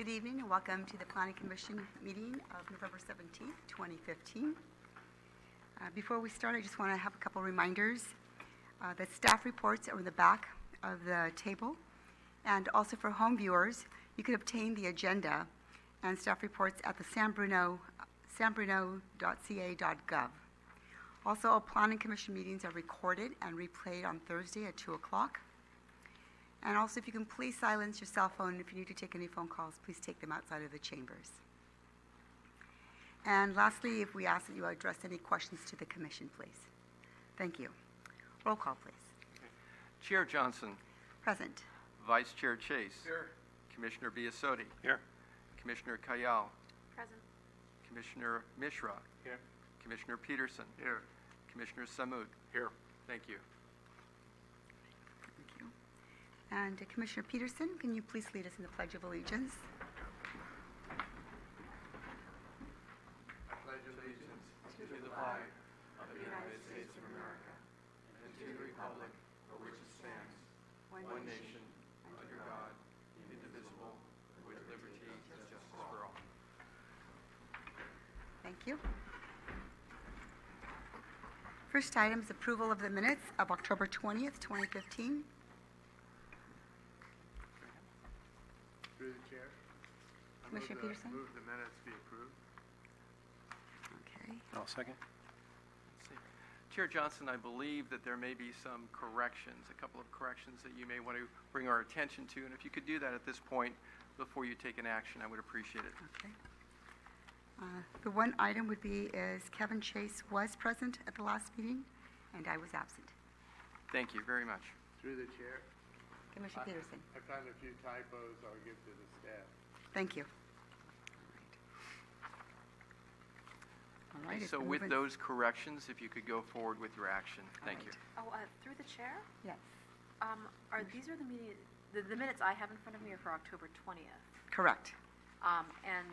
Good evening and welcome to the Planning Commission meeting of November 17th, 2015. Before we start, I just want to have a couple reminders. The staff reports are in the back of the table. And also for home viewers, you can obtain the agenda and staff reports at the sanbruno.ca.gov. Also, all Planning Commission meetings are recorded and replayed on Thursday at 2 o'clock. And also, if you can please silence your cell phone. If you need to take any phone calls, please take them outside of the chambers. And lastly, if we ask that you address any questions to the commission, please. Thank you. Roll call, please. Okay. Chair Johnson. Present. Vice Chair Chase. Here. Commissioner Biasotti. Here. Commissioner Kayal. Present. Commissioner Mishra. Here. Commissioner Peterson. Here. Commissioner Samud. Here. Thank you. Thank you. And Commissioner Peterson, can you please lead us in the Pledge of Allegiance? I pledge allegiance to the flag of the United States of America and to the republic for which it stands, one nation, under God, indivisible, with liberty and justice for all. Thank you. First item is approval of the minutes of October 20th, 2015. Through the chair. Commissioner Peterson? Move the minutes be approved. Okay. I'll second. Let's see. Chair Johnson, I believe that there may be some corrections, a couple of corrections that you may want to bring our attention to, and if you could do that at this point before you take an action, I would appreciate it. Okay. The one item would be is Kevin Chase was present at the last meeting, and I was absent. Thank you very much. Through the chair. Commissioner Peterson. I found a few typos I'll give to the staff. Thank you. All right. So with those corrections, if you could go forward with your action. Thank you. Oh, through the chair? Yes. These are the meeting, the minutes I have in front of me are for October 20th. Correct. And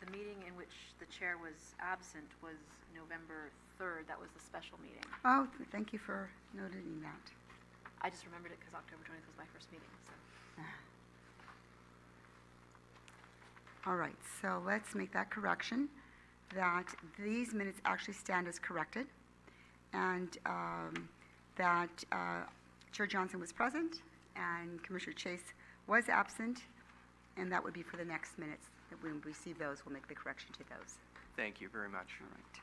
the meeting in which the chair was absent was November 3rd. That was the special meeting. Oh, thank you for noting that. I just remembered it because October 20th was my first meeting. So. All right, so let's make that correction, that these minutes actually stand as corrected, and that Chair Johnson was present, and Commissioner Chase was absent, and that would be for the next minutes. That when we receive those, we'll make the correction to those. Thank you very much. All right.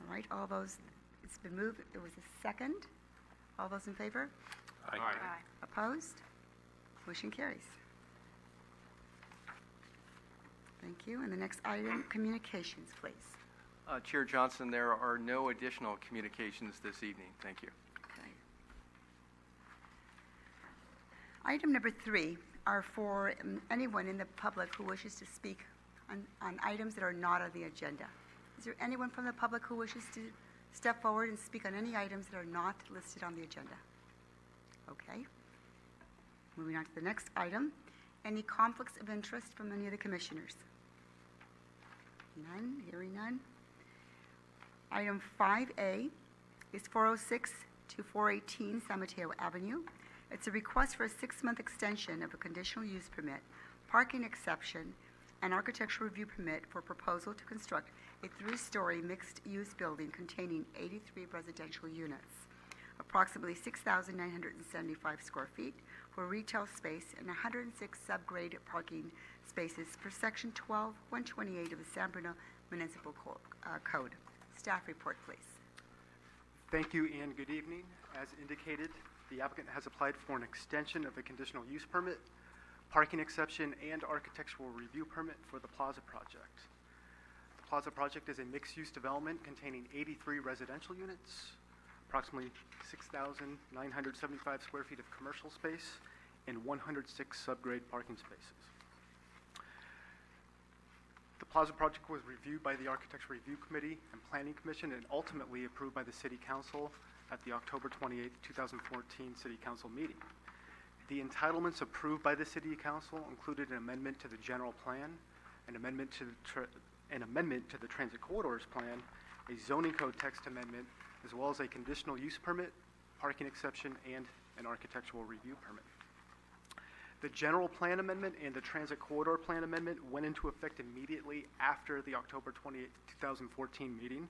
All right, all those, it's been moved. There was a second. All those in favor? Aye. Aye. Opposed? Motion carries. Thank you. And the next item, communications, please. Chair Johnson, there are no additional communications this evening. Thank you. Okay. Item number 3 are for anyone in the public who wishes to speak on items that are not on the agenda. Is there anyone from the public who wishes to step forward and speak on any items that are not listed on the agenda? Okay. Moving on to the next item. Any conflicts of interest from any of the commissioners? None. Hearing none. Item 5A is 406 to 418 San Mateo Avenue. It's a request for a 6-month extension of a conditional use permit, parking exception, and architectural review permit for proposal to construct a 3-story mixed-use building containing 83 residential units, approximately 6,975 square feet for retail space and 106 subgrade parking spaces per Section 12-128 of the San Bruno Municipal Code. Staff report, please. Thank you and good evening. As indicated, the applicant has applied for an extension of a conditional use permit, parking exception, and architectural review permit for the Plaza project. The Plaza project is a mixed-use development containing 83 residential units, approximately 6,975 square feet of commercial space, and 106 subgrade parking spaces. The Plaza project was reviewed by the Architectural Review Committee and Planning Commission and ultimately approved by the City Council at the October 28, 2014 City Council meeting. The entitlements approved by the City Council included an amendment to the general plan, an amendment to the transit corridors plan, a zoning code text amendment, as well as a conditional use permit, parking exception, and an architectural review permit. The general plan amendment and the transit corridor plan amendment went into effect immediately after the October 28, 2014 meeting.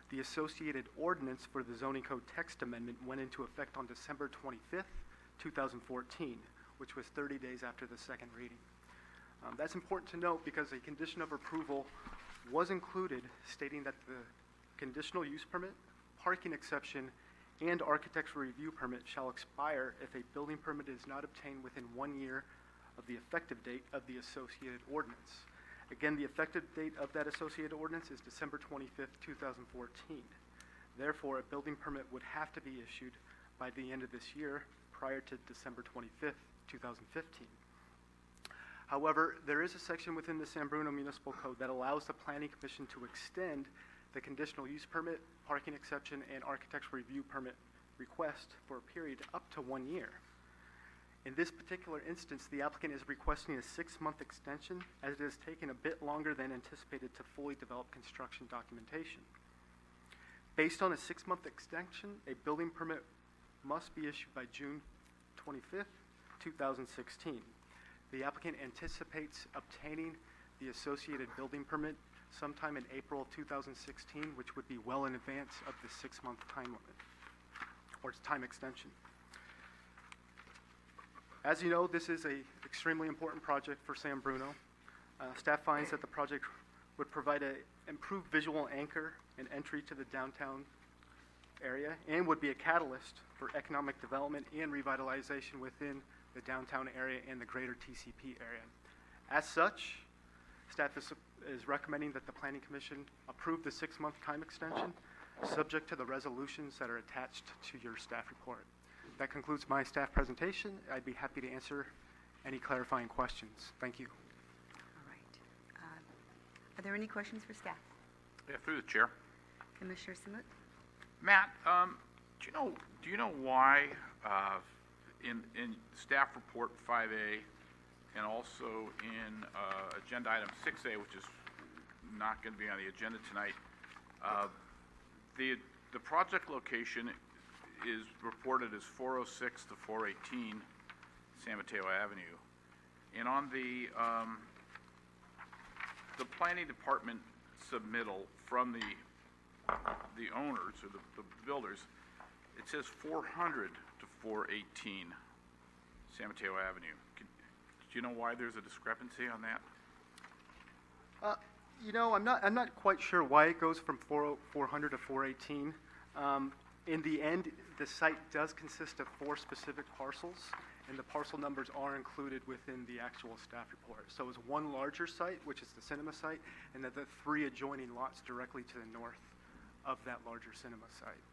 The associated ordinance for the zoning code text amendment went into effect on December 25th, 2014, which was 30 days after the second reading. That's important to note because a condition of approval was included stating that the conditional use permit, parking exception, and architectural review permit shall expire if a building permit is not obtained within 1 year of the effective date of the associated ordinance. Again, the effective date of that associated ordinance is December 25th, 2014. Therefore, a building permit would have to be issued by the end of this year prior to December 25th, 2015. However, there is a section within the San Bruno Municipal Code that allows the Planning Commission to extend the conditional use permit, parking exception, and architectural review permit request for a period up to 1 year. In this particular instance, the applicant is requesting a 6-month extension as it has taken a bit longer than anticipated to fully develop construction documentation. Based on a 6-month extension, a building permit must be issued by June 25th, 2016. The applicant anticipates obtaining the associated building permit sometime in April 2016, which would be well in advance of the 6-month time limit, or time extension. As you know, this is an extremely important project for San Bruno. Staff finds that the project would provide an improved visual anchor and entry to the downtown area and would be a catalyst for economic development and revitalization within the downtown area and the greater TCP area. As such, staff is recommending that the Planning Commission approve the 6-month time extension, subject to the resolutions that are attached to your staff report. That concludes my staff presentation. I'd be happy to answer any clarifying questions. Thank you. All right. Are there any questions for staff? Yeah, through the chair. Commissioner Samut? Matt, do you know why in staff report 5A and also in agenda item 6A, which is not going to be on the agenda tonight, the project location is reported as 406 to 418 San Mateo Avenue, and on the planning department submittal from the owners or the builders, it says 400 to 418 San Mateo Avenue. Do you know why there's a discrepancy on that? I'm not quite sure why it goes from 400 to 418. In the end, the site does consist of 4 specific parcels, and the parcel numbers are included within the actual staff report. So it's one larger site, which is the cinema site, and then the 3 adjoining lots directly to the north of that larger cinema site.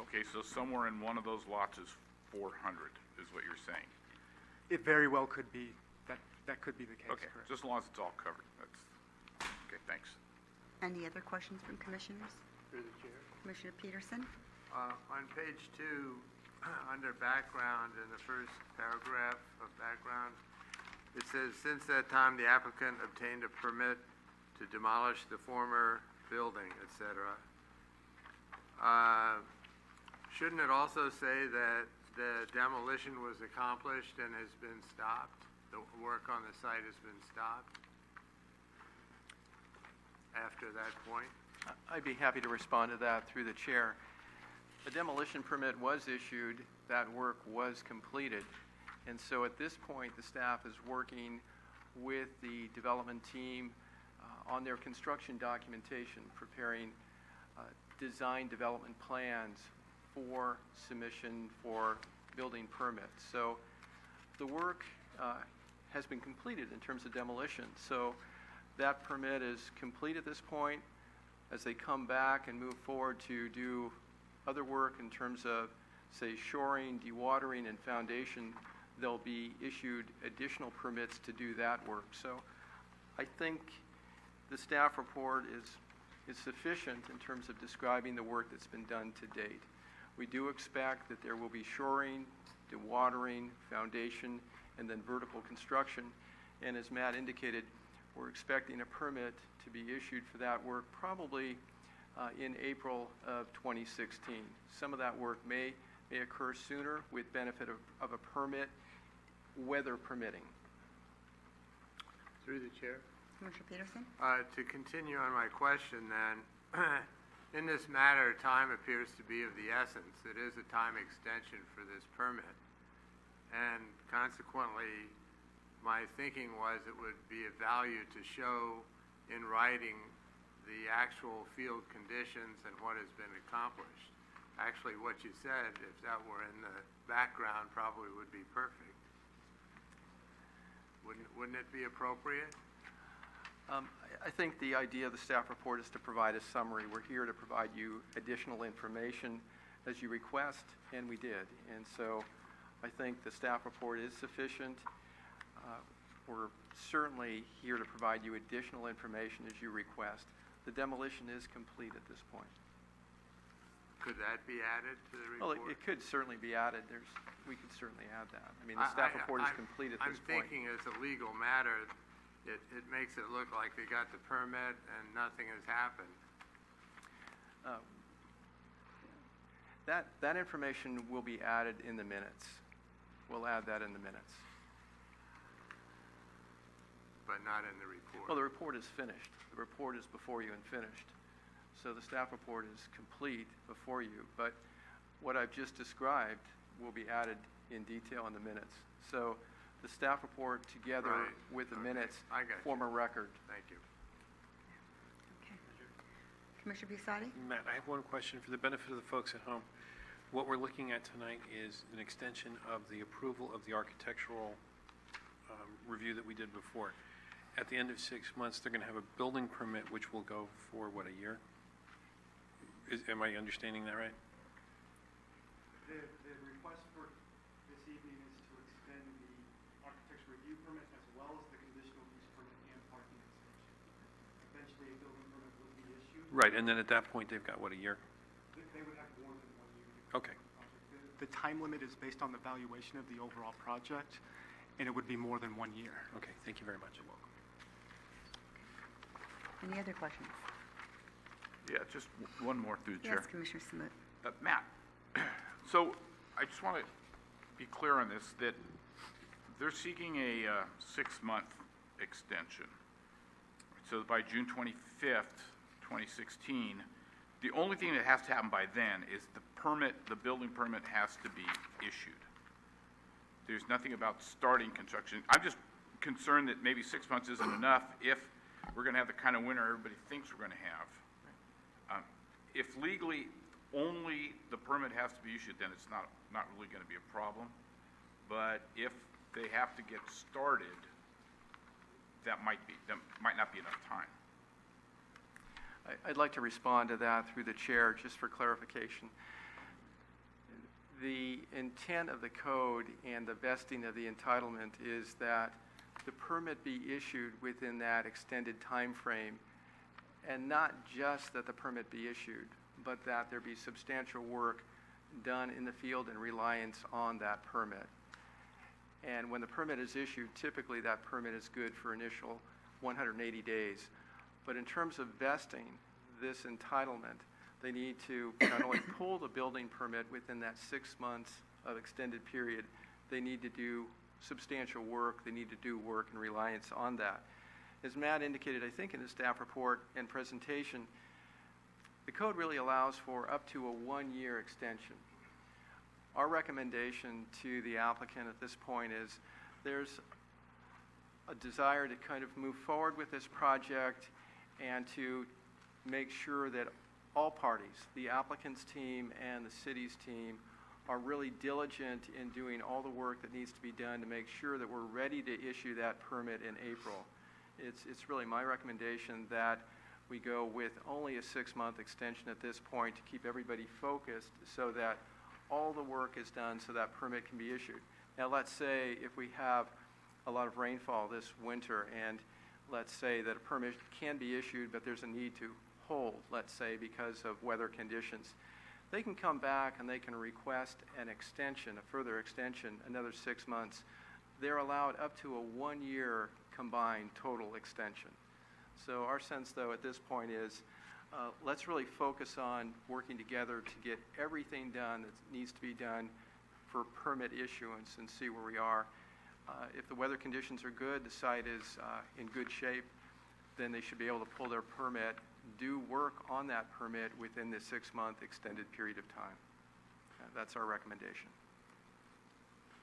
Okay, so somewhere in one of those lots is 400, is what you're saying. It very well could be. That could be the case, Okay, correct? just as long as it's all covered. That's okay, thanks. Any other questions from commissioners? Through the chair. Commissioner Peterson? On page 2, under background, in the first paragraph of background, it says, since that time, the applicant obtained a permit to demolish the former building, etc. Shouldn't it also say that the demolition was accomplished and has been stopped? The work on the site has been stopped after that point? I'd be happy to respond to that through the chair. A demolition permit was issued, that work was completed, and so at this point the staff is working with the development team on their construction documentation, preparing design development plans for submission for building permits. So the work has been completed in terms of demolition. So that permit is complete at this point. As they come back and move forward to do other work in terms of, say, shoring, dewatering, and foundation, they'll be issued additional permits to do that work. So I think the staff report is sufficient in terms of describing the work that's been done to date. We do expect that there will be shoring, dewatering, foundation, and then vertical construction. And as Matt indicated, we're expecting a permit to be issued for that work probably in April of 2016. Some of that work may occur sooner with benefit of a permit weather permitting. Through the chair. Commissioner Peterson? To continue on my question then, in this matter, time appears to be of the essence. It is a time extension for this permit. And consequently, my thinking was it would be of value to show in writing the actual field conditions and what has been accomplished. Actually, what you said, if that were in the background, probably would be perfect. Wouldn't it be appropriate? I think the idea of the staff report is to provide a summary. We're here to provide you additional information as you request, and we did. And so I think the staff report is sufficient. We're certainly here to provide you additional information as you request. The demolition is complete at this point. Could that be added to the Well, report? it could certainly be added. We could certainly add that. I mean, the staff report is complete at this point. I'm thinking as a legal matter, it makes it look like they got the permit and nothing has happened. That information will be added in the minutes. We'll add that in the minutes. But not in the report. Well, the report is finished. The report is before you and finished. So the staff report is complete before you, but what I've just described will be added in detail in the minutes. So the staff report together Right. with the Okay. minutes I got form a record. Thank you. Okay. Commissioner Busati? Matt, I have one question for the benefit of the folks at home. What we're looking at tonight is an extension of the approval of the architectural review that we did before. At the end of 6 months, they're going to have a building permit, which will go for, what, a year? Am I understanding that right? The request for this evening is to extend the architecture review permit as well as the conditional use permit and parking extension. Eventually, a building permit would be issued. Right, and then at that point, they've got, what, a year? They would have more than 1 year. Okay. The time limit is based on the valuation of the overall project, and it would be more than 1 year. Okay, thank you very much. You're welcome. Any other questions? Yeah, just one more through the chair. Yes, Commissioner Smoot. Matt, so I just want to be clear on this, that they're seeking a 6-month extension. So by June 25th, 2016, the only thing that has to happen by then is the building permit has to be issued. There's nothing about starting construction. I'm just concerned that maybe 6 months isn't enough if we're going to have the kind of winter everybody thinks we're going to have. If legally only the permit has to be issued, then it's not really going to be a problem. But if they have to get started, that might not be enough time. I'd like to respond to that through the chair, just for clarification. The intent of the code and the vesting of the entitlement is that the permit be issued within that extended time frame, and not just that the permit be issued, but that there be substantial work done in the field in reliance on that permit. And when the permit is issued, typically that permit is good for initial 180 days. But in terms of vesting this entitlement, they need to not only pull the building permit within that 6 months of extended period, they need to do substantial work, they need to do work in reliance on that. As Matt indicated, I think in his staff report and presentation, the code really allows for up to a 1-year extension. Our recommendation to the applicant at this point is there's a desire to kind of move forward with this project and to make sure that all parties, the applicant's team and the city's team, are really diligent in doing all the work that needs to be done to make sure that we're ready to issue that permit in April. It's really my recommendation that we go with only a 6-month extension at this point to keep everybody focused so that all the work is done so that permit can be issued. Now, let's say if we have a lot of rainfall this winter and let's say that a permit can be issued but there's a need to hold, let's say because of weather conditions, they can come back and they can request an extension, a further extension, another 6 months. They're allowed up to a 1-year combined total extension. So our sense, though, at this point is let's really focus on working together to get everything done that needs to be done for permit issuance and see where we are. If the weather conditions are good, the site is in good shape, then they should be able to pull their permit, do work on that permit within the 6-month extended period of time. That's our recommendation.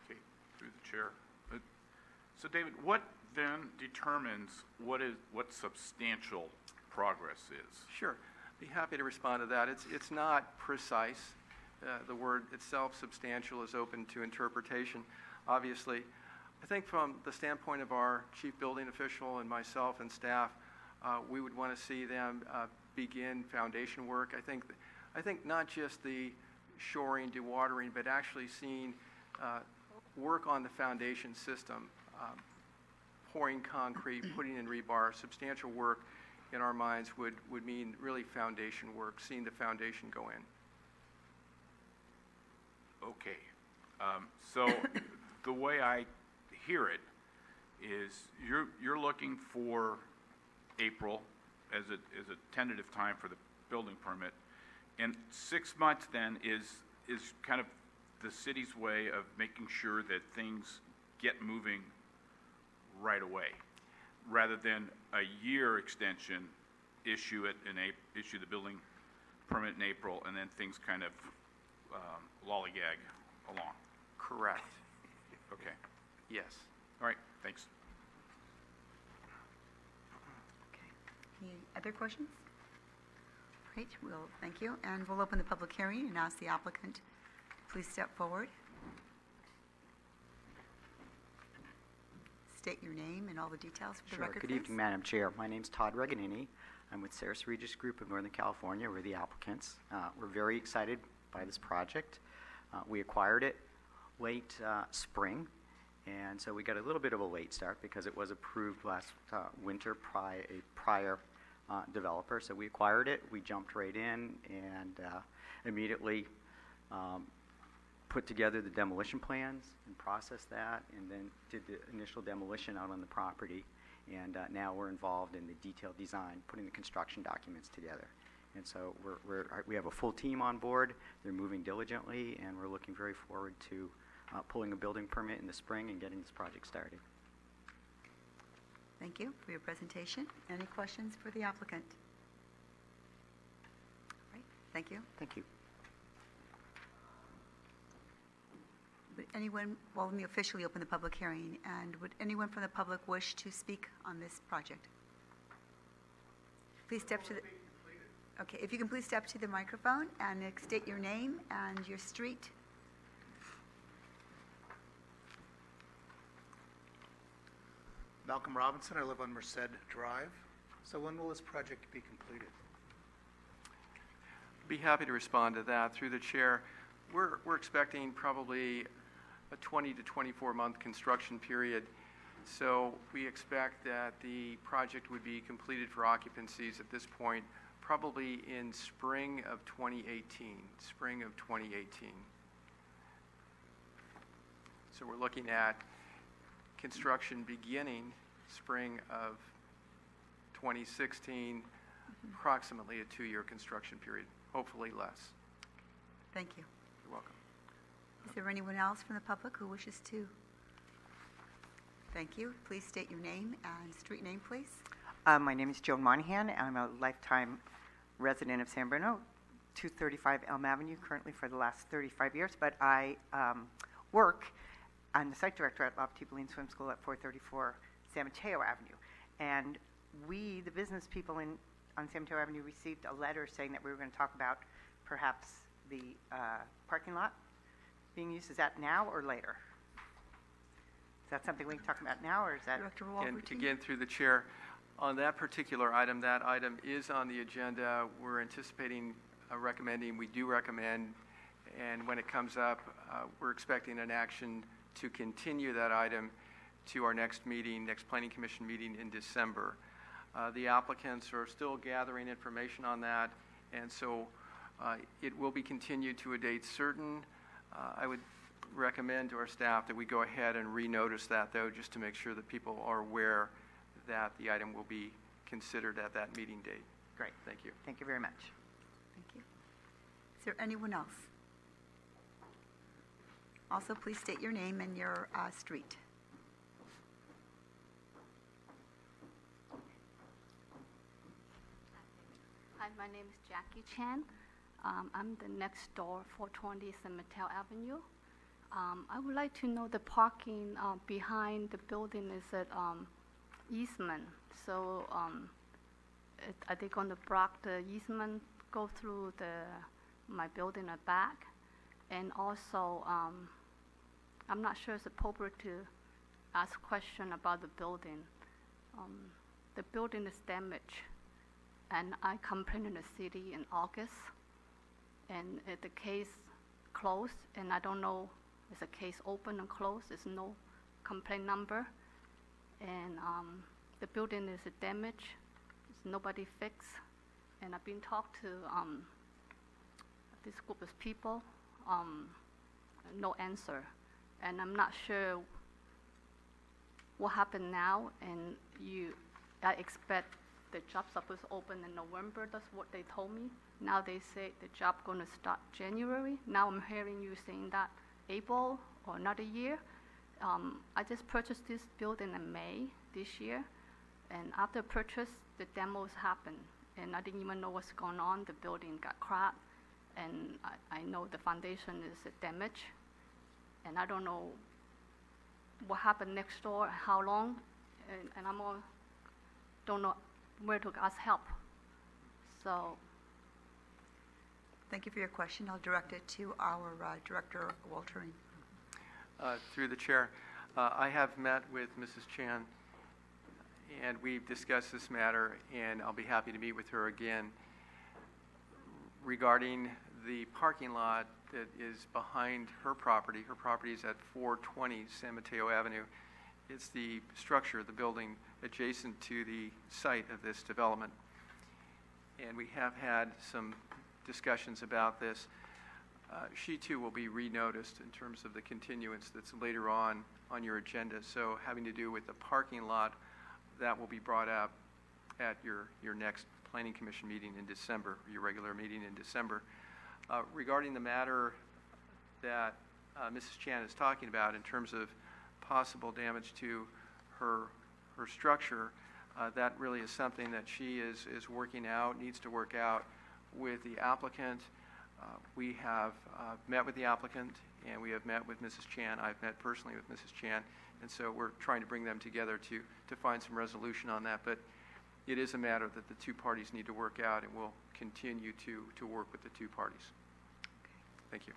Okay, through the chair. So David, what then determines what substantial progress is? Sure. Be happy to respond to that. It's not precise. The word itself, substantial, is open to interpretation. Obviously, I think from the standpoint of our chief building official and myself and staff, we would want to see them begin foundation work. I think not just the shoring, dewatering, but actually seeing work on the foundation system, pouring concrete, putting in rebar, substantial work in our minds would mean really foundation work, seeing the foundation go in. Okay. So the way I hear it is you're looking for April as a tentative time for the building permit, and 6 months then is kind of the city's way of making sure that things get moving right away, rather than a year extension, issue the building permit in April, and then things kind of lollygag along. Correct. Okay. Yes. All right. Thanks. Okay. Any other questions? Great, thank you. And we'll open the public hearing and ask the applicant to please step forward. State your name and all the details for the record, Good please. evening, Madam Chair. My name's Todd Reganini. I'm with Saris Regis Group of Northern California. We're the applicants. We're very excited by this project. We acquired it late spring, and so we got a little bit of a late start because it was approved last winter by a prior developer. So we acquired it, we jumped right in, and immediately put together the demolition plans and processed that, and then did the initial demolition out on the property. And now we're involved in the detailed design, putting the construction documents together. And so we have a full team on board. They're moving diligently, and we're looking very forward to pulling a building permit in the spring and getting this project started. Thank you for your presentation. Any questions for the applicant? All right, thank you. Thank you. Would anyone, well, let me officially open the public hearing, and would anyone from the public wish to speak on this project? Please step to the... Okay, if you can please step to the microphone and state your name and your street. Malcolm Robinson, I live on Merced Drive. So when will this project be completed? Be happy to respond to that through the chair. We're expecting probably a 20 to 24-month construction period. So we expect that the project would be completed for occupancies at this point probably in spring of 2018, spring of 2018. So we're looking at construction beginning spring of 2016, approximately a 2-year construction period, hopefully less. Thank you. You're welcome. Is there anyone else from the public who wishes to? Thank you. Please state your name and street name, please. My name is Joan Monahan. I'm a lifetime resident of San Bruno, 235 Elm Avenue, currently for the last 35 years. But I work. I'm the site director at Lofty Balloon Swim School at 434 San Mateo Avenue. And we, the business people on San Mateo Avenue, received a letter saying that we were going to talk about perhaps the parking lot being used. Is that now or later? Is that something we can talk about now, or is that... Director Walbertine? Again, through the chair, on that particular item, that item is on the agenda. We're anticipating recommending, we do recommend, and when it comes up, we're expecting an action to continue that item to our next meeting, next Planning Commission meeting in December. The applicants are still gathering information on that, and so it will be continued to a date certain. I would recommend to our staff that we go ahead and renotice that, though, just to make sure that people are aware that the item will be considered at that meeting date. Great. Thank you. Thank you very much. Thank you. Is there anyone else? Also, please state your name and your street. Hi, my name is Jackie Chan. I'm the next door, 420 San Mateo Avenue. I would like to know the parking behind the building is at easement. So are they going to block the easement, go through my building at back? And also, I'm not sure it's appropriate to ask question about the building. The building is damaged, and I complained in the city in August, and the case closed, and I don't know is the case open or closed. There's no complaint number, and the building is damaged. It's nobody fixed, and I've been talked to this group of people. No answer, and I'm not sure what happened now. And I expect the job supposed to open in November. That's what they told me. Now they say the job going to start January. Now I'm hearing you saying that April or another year. I just purchased this building in May this year, and after purchase, the demos happened, and I didn't even know what's going on. The building got cracked, and I know the foundation is damaged, and I don't know what happened next door, how long, and don't know where to ask help. So. Thank you for your question. I'll direct it to our Director Waltering. Through the chair, I have met with Mrs. Chan, and we've discussed this matter, and I'll be happy to meet with her again regarding the parking lot that is behind her property. Her property is at 420 San Mateo Avenue. It's the structure, the building adjacent to the site of this development. And we have had some discussions about this. She too will be re-noticed in terms of the continuance that's later on your agenda. So having to do with the parking lot, that will be brought up at your next Planning Commission meeting in December, your regular meeting in December. Regarding the matter that Mrs. Chan is talking about in terms of possible damage to her structure, that really is something that she is working out, needs to work out with the applicant. We have met with the applicant, and we have met with Mrs. Chan. I've met personally with Mrs. Chan, and so we're trying to bring them together to find some resolution on that. But it is a matter that the two parties need to work out, and we'll continue to work with the two parties. Thank you.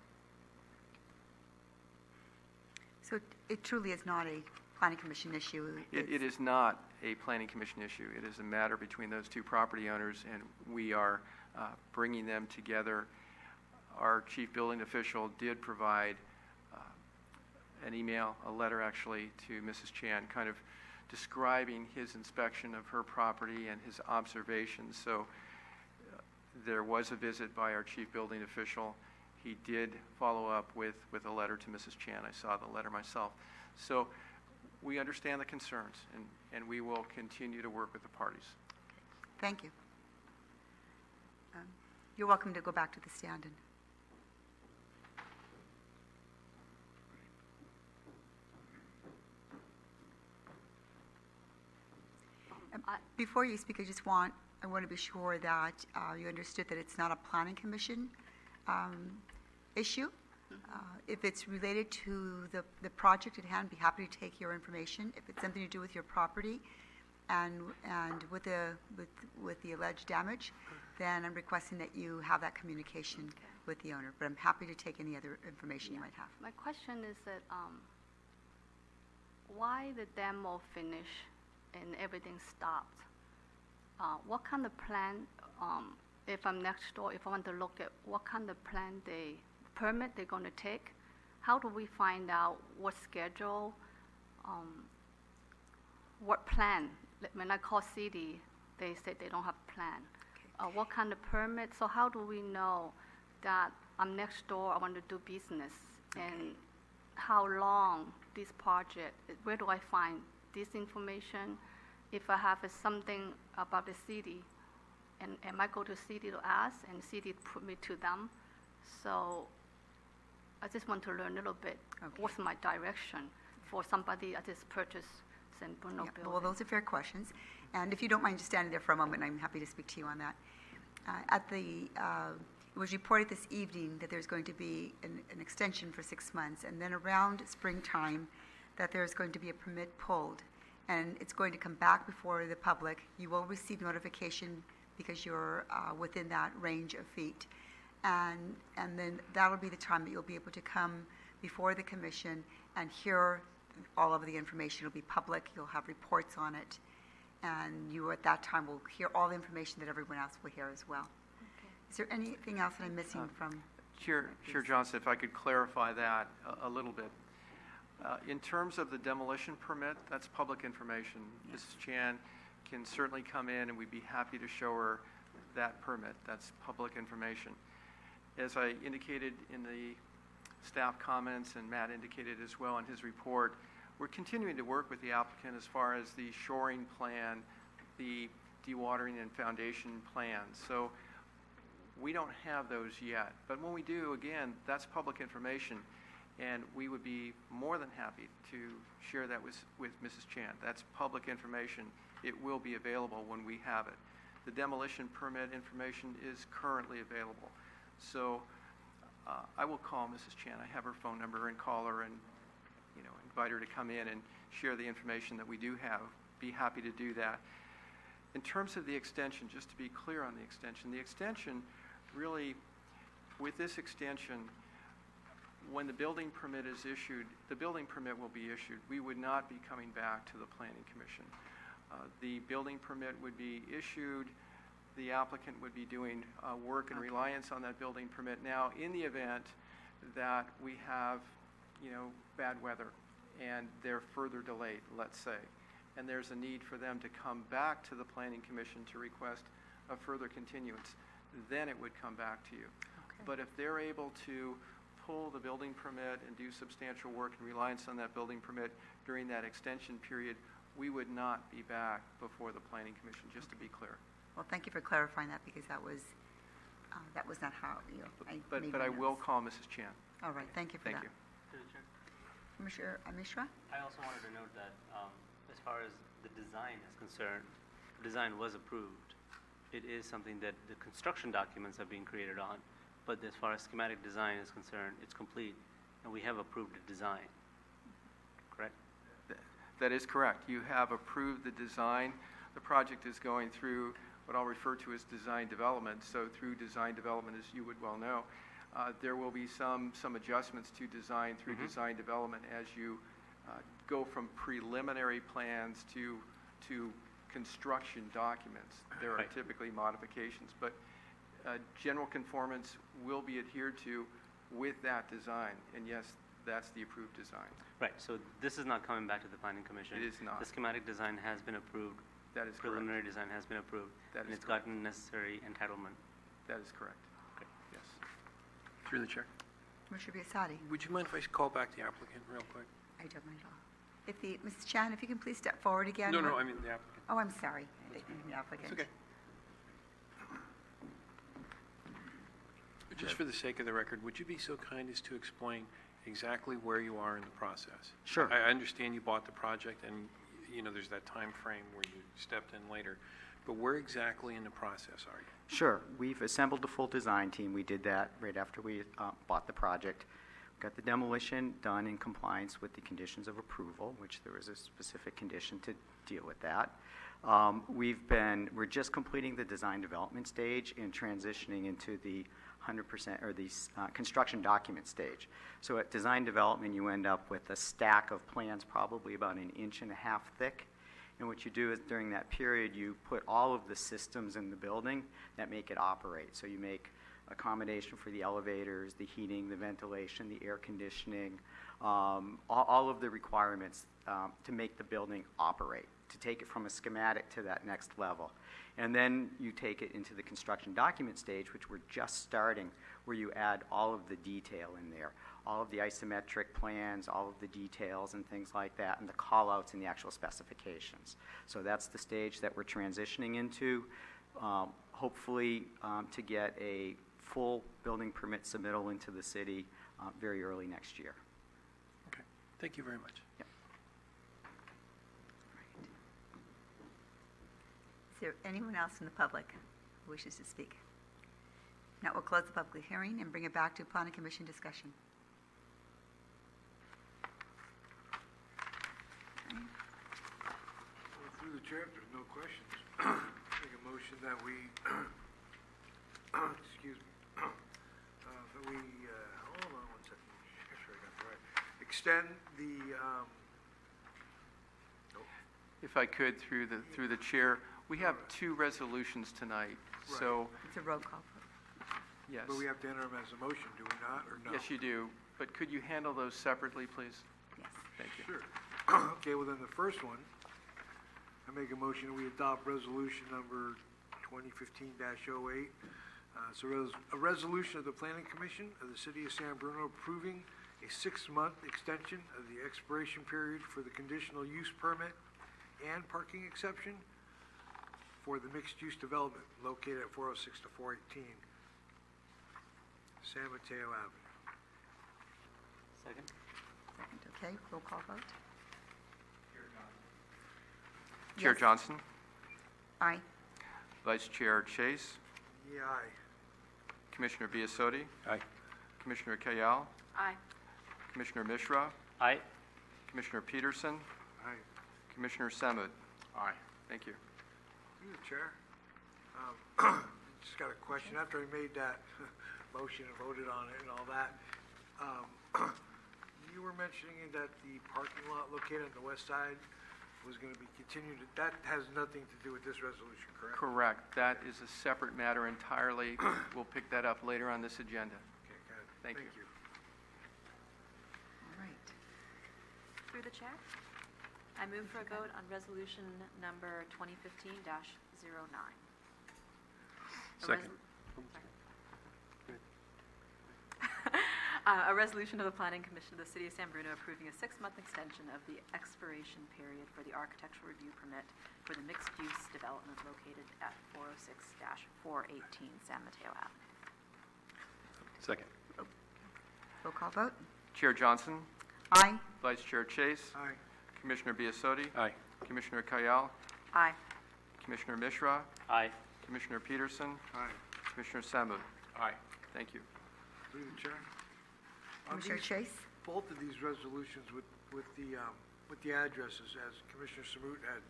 So it truly is not a Planning Commission issue. It is not a Planning Commission issue. It is a matter between those two property owners, and we are bringing them together. Our chief building official did provide an email, a letter actually, to Mrs. Chan, kind of describing his inspection of her property and his observations. So there was a visit by our chief building official. He did follow up with a letter to Mrs. Chan. I saw the letter myself. So we understand the concerns, and we will continue to work with the parties. Thank you. You're welcome to go back to the stand-in. Before you speak, I want to be sure that you understood that it's not a Planning Commission issue. If it's related to the project at hand, be happy to take your information. If it's something to do with your property and with the alleged damage, then I'm requesting that you have that communication with the owner. But I'm happy to take any other information you might have. My question is that why the demo finish and everything stopped? What kind of plan, if I'm next door, if I want to look at what kind of permit they're going to take, how do we find out what schedule, what plan? When I call city, they say they don't have a plan. What kind of permit? So how do we know that I'm next door, I want to do business, and how long this project, where do I find this information? If I have something about the city, and I go to city to ask, and city put me to them. So I just want to learn a little bit. What's my direction for somebody I just purchased San Bruno building? Well, those are fair questions. And if you don't mind just standing there for a moment, I'm happy to speak to you on that. it was reported this evening that there's going to be an extension for 6 months, and then around springtime, that there's going to be a permit pulled, and it's going to come back before the public. You will receive notification because you're within that range of feet. And then that'll be the time that you'll be able to come before the commission and hear all of the information. It'll be public, you'll have reports on it, and you at that time will hear all the information that everyone else will hear as well. Okay. Is there anything else that I'm missing from? Chair Johnson, if I could clarify that a little bit. In terms of the demolition permit, that's public information. Mrs. Chan can certainly come in, and we'd be happy to show her that permit. That's public information. As I indicated in the staff comments, and Matt indicated as well in his report, we're continuing to work with the applicant as far as the shoring plan, the dewatering and foundation plans. So we don't have those yet. But when we do, again, that's public information, and we would be more than happy to share that with Mrs. Chan. That's public information. It will be available when we have it. The demolition permit information is currently available. So I will call Mrs. Chan. I have her phone number, and call her and invite her to come in and share the information that we do have. Be happy to do that. In terms of the extension, just to be clear on the extension really, with this extension, when the building permit is issued, the building permit will be issued. We would not be coming back to the Planning Commission. The building permit would be issued. The applicant would be doing work in reliance on that building permit. Now, in the event that we have, bad weather and they're further delayed, let's say, and there's a need for them to come back to the Planning Commission to request a further continuance, then it would come back to you. Okay. But if they're able to pull the building permit and do substantial work in reliance on that building permit during that extension period, we would not be back before the Planning Commission, just to be clear. Well, thank you for clarifying that, because that was not how, But I will call Mrs. Chan. All right, thank you for that. Thank you. Through the chair. Commissioner Mishra? I also wanted to note that as far as the design is concerned, the design was approved. It is something that the construction documents are being created on, but as far as schematic design is concerned, it's complete, and we have approved the design. Correct? That is correct. You have approved the design. The project is going through what I'll refer to as design development. So through design development, as you would well know, there will be some adjustments to design through design development as you go from preliminary plans to construction documents. There are Right. typically modifications, but general conformance will be adhered to with that design. And yes, that's the approved design. Right, so this is not coming back to the Planning Commission. It is not. The schematic design has been approved. That is correct. Preliminary design has been approved. That and is it's correct. gotten necessary entitlement. That is correct. Okay. Yes. Through the chair. Commissioner Biassatti? Would you mind if I call back the applicant real quick? I don't mind at all. Mrs. Chan, if you can please step forward again. No, I mean the applicant. Oh, I'm sorry. I didn't mean the applicant. It's okay. Just for the sake of the record, would you be so kind as to explain exactly where you are in the process? Sure. I understand you bought the project, and there's that time frame where you stepped in later, but where exactly in the process are you? Sure. We've assembled the full design team. We did that right after we bought the project. Got the demolition done in compliance with the conditions of approval, which there was a specific condition to deal with that. We're just completing the design development stage and transitioning into the 100% or the construction document stage. So at design development, you end up with a stack of plans probably about 1.5 inches thick. And what you do is during that period, you put all of the systems in the building that make it operate. So you make accommodation for the elevators, the heating, the ventilation, the air conditioning, all of the requirements to make the building operate, to take it from a schematic to that next level. And then you take it into the construction document stage, which we're just starting, where you add all of the detail in there, all of the isometric plans, all of the details and things like that, and the call-outs and the actual specifications. So that's the stage that we're transitioning into, hopefully to get a full building permit submittal into the city very early next year. Okay. Thank you very much. Yep. Is there anyone else in the public who wishes to speak? Now we'll close the public hearing and bring it back to Planning Commission discussion. Well, through the chair, if there's no questions, make a motion that we, excuse me, that we, hold on one second, make sure I got that right. Extend the, If I could, through the chair, we have two resolutions tonight, so, It's a roll call vote. yes. but we have to enter them as a motion, do we not, or no? Yes, you do, but could you handle those separately, please? Yes. Thank you. Sure. Okay, well then the first one, I make a motion that we adopt resolution number 2015-08. So a resolution of the Planning Commission of the City of San Bruno approving a 6-month extension of the expiration period for the conditional use permit and parking exception for the mixed-use development located at 406 to 418 San Mateo Avenue. Second? Second, okay, roll call vote. Chair Yes. Johnson, Aye. Vice Chair Chase, Yeah, aye. Commissioner Biasotti, Aye. Commissioner Kayal, Aye. Commissioner Mishra, Aye. Commissioner Peterson, Aye. Commissioner Samud. Aye. Thank you. Through the chair, just got a question. After I made that motion and voted on it and all that, you were mentioning that the parking lot located on the west side was going to be continued. That has nothing to do with this resolution, correct? Correct. That is a separate matter entirely. We'll pick that up later on this agenda. Okay, got it. Thank you. All right. Through the chair, I move for a vote on resolution number 2015-09. Second. A resolution of the Planning Commission of the City of San Bruno approving a 6-month extension of the expiration period for the architectural review permit for the mixed-use development located at 406-418 San Mateo Avenue. Second. Roll call vote. Chair Johnson, Aye. Vice Chair Chase, Aye. Commissioner Biasotti, Aye. Commissioner Kayal, Aye. Commissioner Mishra, Aye. Commissioner Peterson, Aye. Commissioner Samud. Aye. Thank you. Through the chair. On Commissioner these- Chase? Both of these resolutions with the addresses, as Commissioner Samut had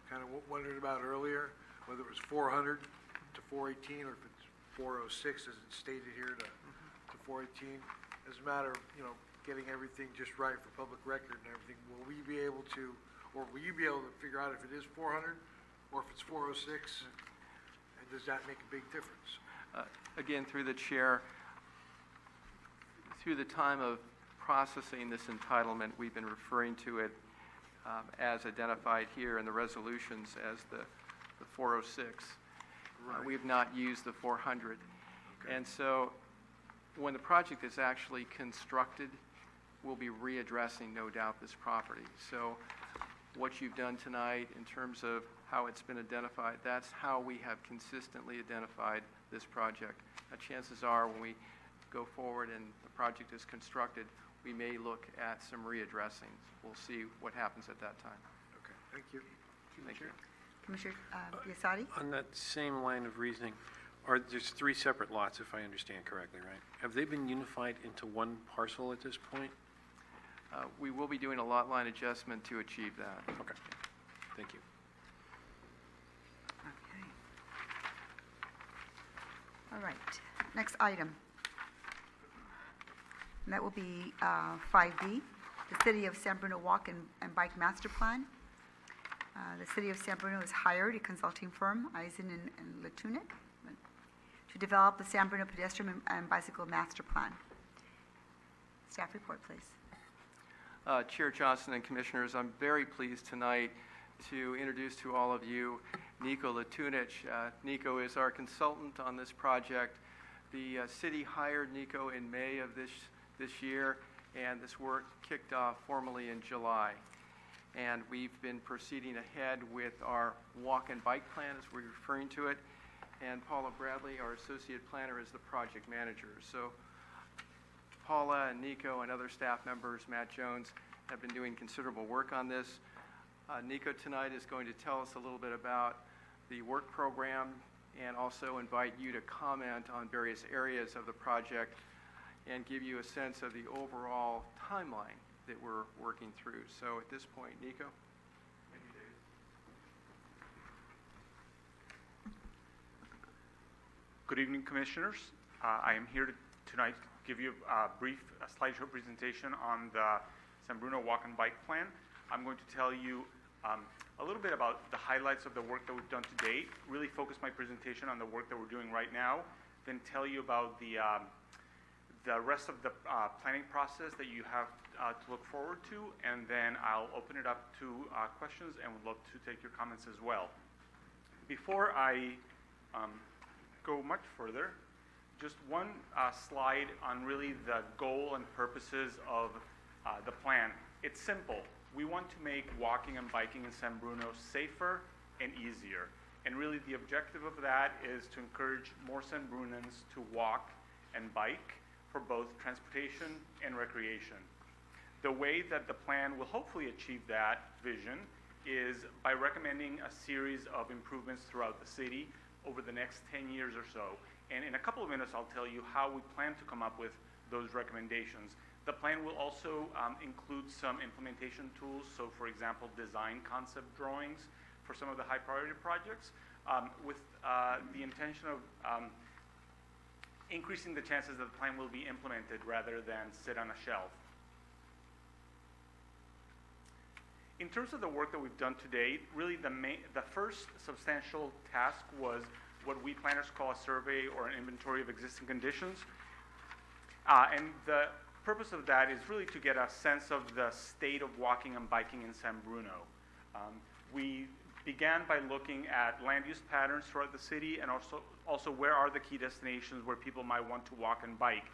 kind of wondered about earlier, whether it was 400 to 418 or if it's 406 as it's stated here to 418. As a matter of, getting everything just right for public record and everything, will we be able to, or will you be able to figure out if it is 400 or if it's 406? And does that make a big difference? Again, through the chair, through the time of processing this entitlement, we've been referring to it as identified here in the resolutions as the 406. We have not used the 400. Okay. And so when the project is actually constructed, we'll be readdressing, no doubt, this property. So what you've done tonight in terms of how it's been identified, that's how we have consistently identified this project. Chances are when we go forward and the project is constructed, we may look at some readdressings. We'll see what happens at that time. Okay, thank you. Thank you. Commissioner Biasotti? On that same line of reasoning, there's 3 separate lots, if I understand correctly, right? Have they been unified into one parcel at this point? We will be doing a lot line adjustment to achieve that. Okay. Thank you. Okay. All right, next item. And that will be 5B, the City of San Bruno Walk and Bike Master Plan. The City of San Bruno has hired a consulting firm, Eisen and Latunic, to develop the San Bruno Pedestrian and Bicycle Master Plan. Staff report, please. Chair Johnson and Commissioners, I'm very pleased tonight to introduce to all of you Nico Latunic. Nico is our consultant on this project. The city hired Nico in May of this year, and this work kicked off formally in July. And we've been proceeding ahead with our walk and bike plan, as we're referring to it, and Paula Bradley, our associate planner, is the project manager. So Paula and Nico and other staff members, Matt Jones, have been doing considerable work on this. Nico tonight is going to tell us a little bit about the work program and also invite you to comment on various areas of the project and give you a sense of the overall timeline that we're working through. So at this point, Nico? Thank you, David. Good evening, Commissioners. I am here tonight to give you a brief slideshow presentation on the San Bruno Walk and Bike Plan. I'm going to tell you a little bit about the highlights of the work that we've done to date, really focus my presentation on the work that we're doing right now, then tell you about the rest of the planning process that you have to look forward to, and then I'll open it up to questions and would love to take your comments as well. Before I go much further, just one slide on really the goal and purposes of the plan. It's simple. We want to make walking and biking in San Bruno safer and easier. And really the objective of that is to encourage more San Brunans to walk and bike for both transportation and recreation. The way that the plan will hopefully achieve that vision is by recommending a series of improvements throughout the city over the next 10 years or so. And in a couple of minutes, I'll tell you how we plan to come up with those recommendations. The plan will also include some implementation tools. So for example, design concept drawings for some of the high priority projects with the intention of increasing the chances that the plan will be implemented rather than sit on a shelf. In terms of the work that we've done to date, really the first substantial task was what we planners call a survey or an inventory of existing conditions. And the purpose of that is really to get a sense of the state of walking and biking in San Bruno. We began by looking at land use patterns throughout the city and also where are the key destinations where people might want to walk and bike.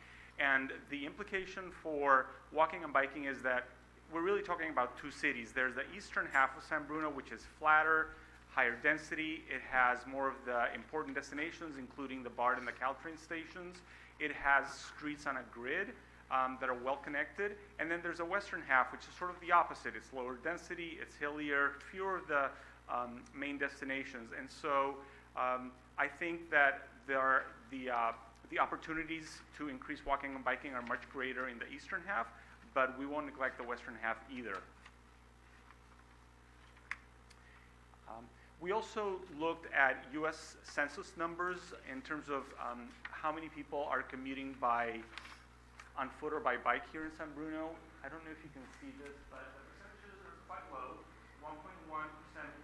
And the implication for walking and biking is that we're really talking about two cities. There's the eastern half of San Bruno, which is flatter, higher density. It has more of the important destinations, including the BART and the Caltrain stations. It has streets on a grid that are well connected. And then there's a western half, which is sort of the opposite. It's lower density, it's hillier, fewer of the main destinations. And so I think that the opportunities to increase walking and biking are much greater in the eastern half, but we won't neglect the western half either. We also looked at U.S. Census numbers in terms of how many people are commuting on foot or by bike here in San Bruno. I don't know if you can see this, but the percentages are quite low. 1.1%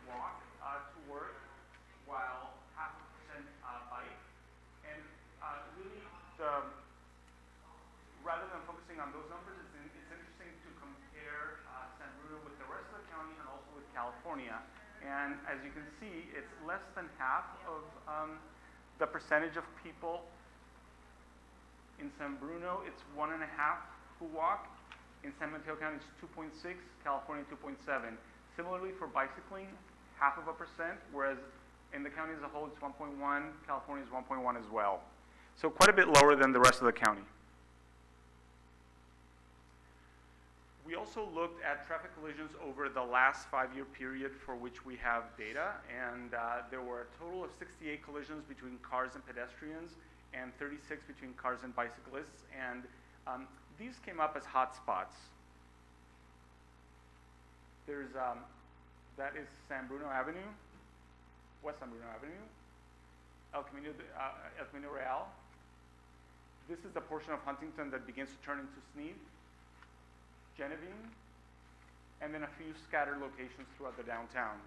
walk to work, while 0.5% bike. And really, rather than focusing on those numbers, it's interesting to compare San Bruno with the rest of the county and also with California. And as you can see, it's less than half of the percentage of people in San Bruno. It's 1.5 who walk. In San Mateo County, it's 2.6, California 2.7. Similarly, for bicycling, 0.5%, whereas in the county as a whole, it's 1.1, California is 1.1 as well. So quite a bit lower than the rest of the county. We also looked at traffic collisions over the last 5-year period for which we have data, and there were a total of 68 collisions between cars and pedestrians, and 36 between cars and bicyclists, and these came up as hot spots. There's, that is San Bruno Avenue, West San Bruno Avenue, El Camino Real. This is the portion of Huntington that begins to turn into Sneed, Genevieve, and then a few scattered locations throughout the downtown.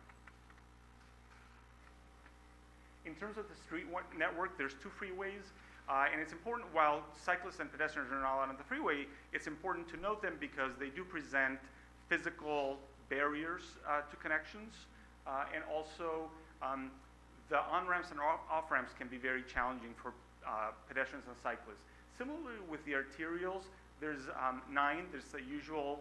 In terms of the street network, there's 2 freeways, and it's important, while cyclists and pedestrians are not allowed on the freeway, it's important to note them because they do present physical barriers to connections, and also the on-ramps and off-ramps can be very challenging for pedestrians and cyclists. Similarly with the arterials, there's 9. There's the usual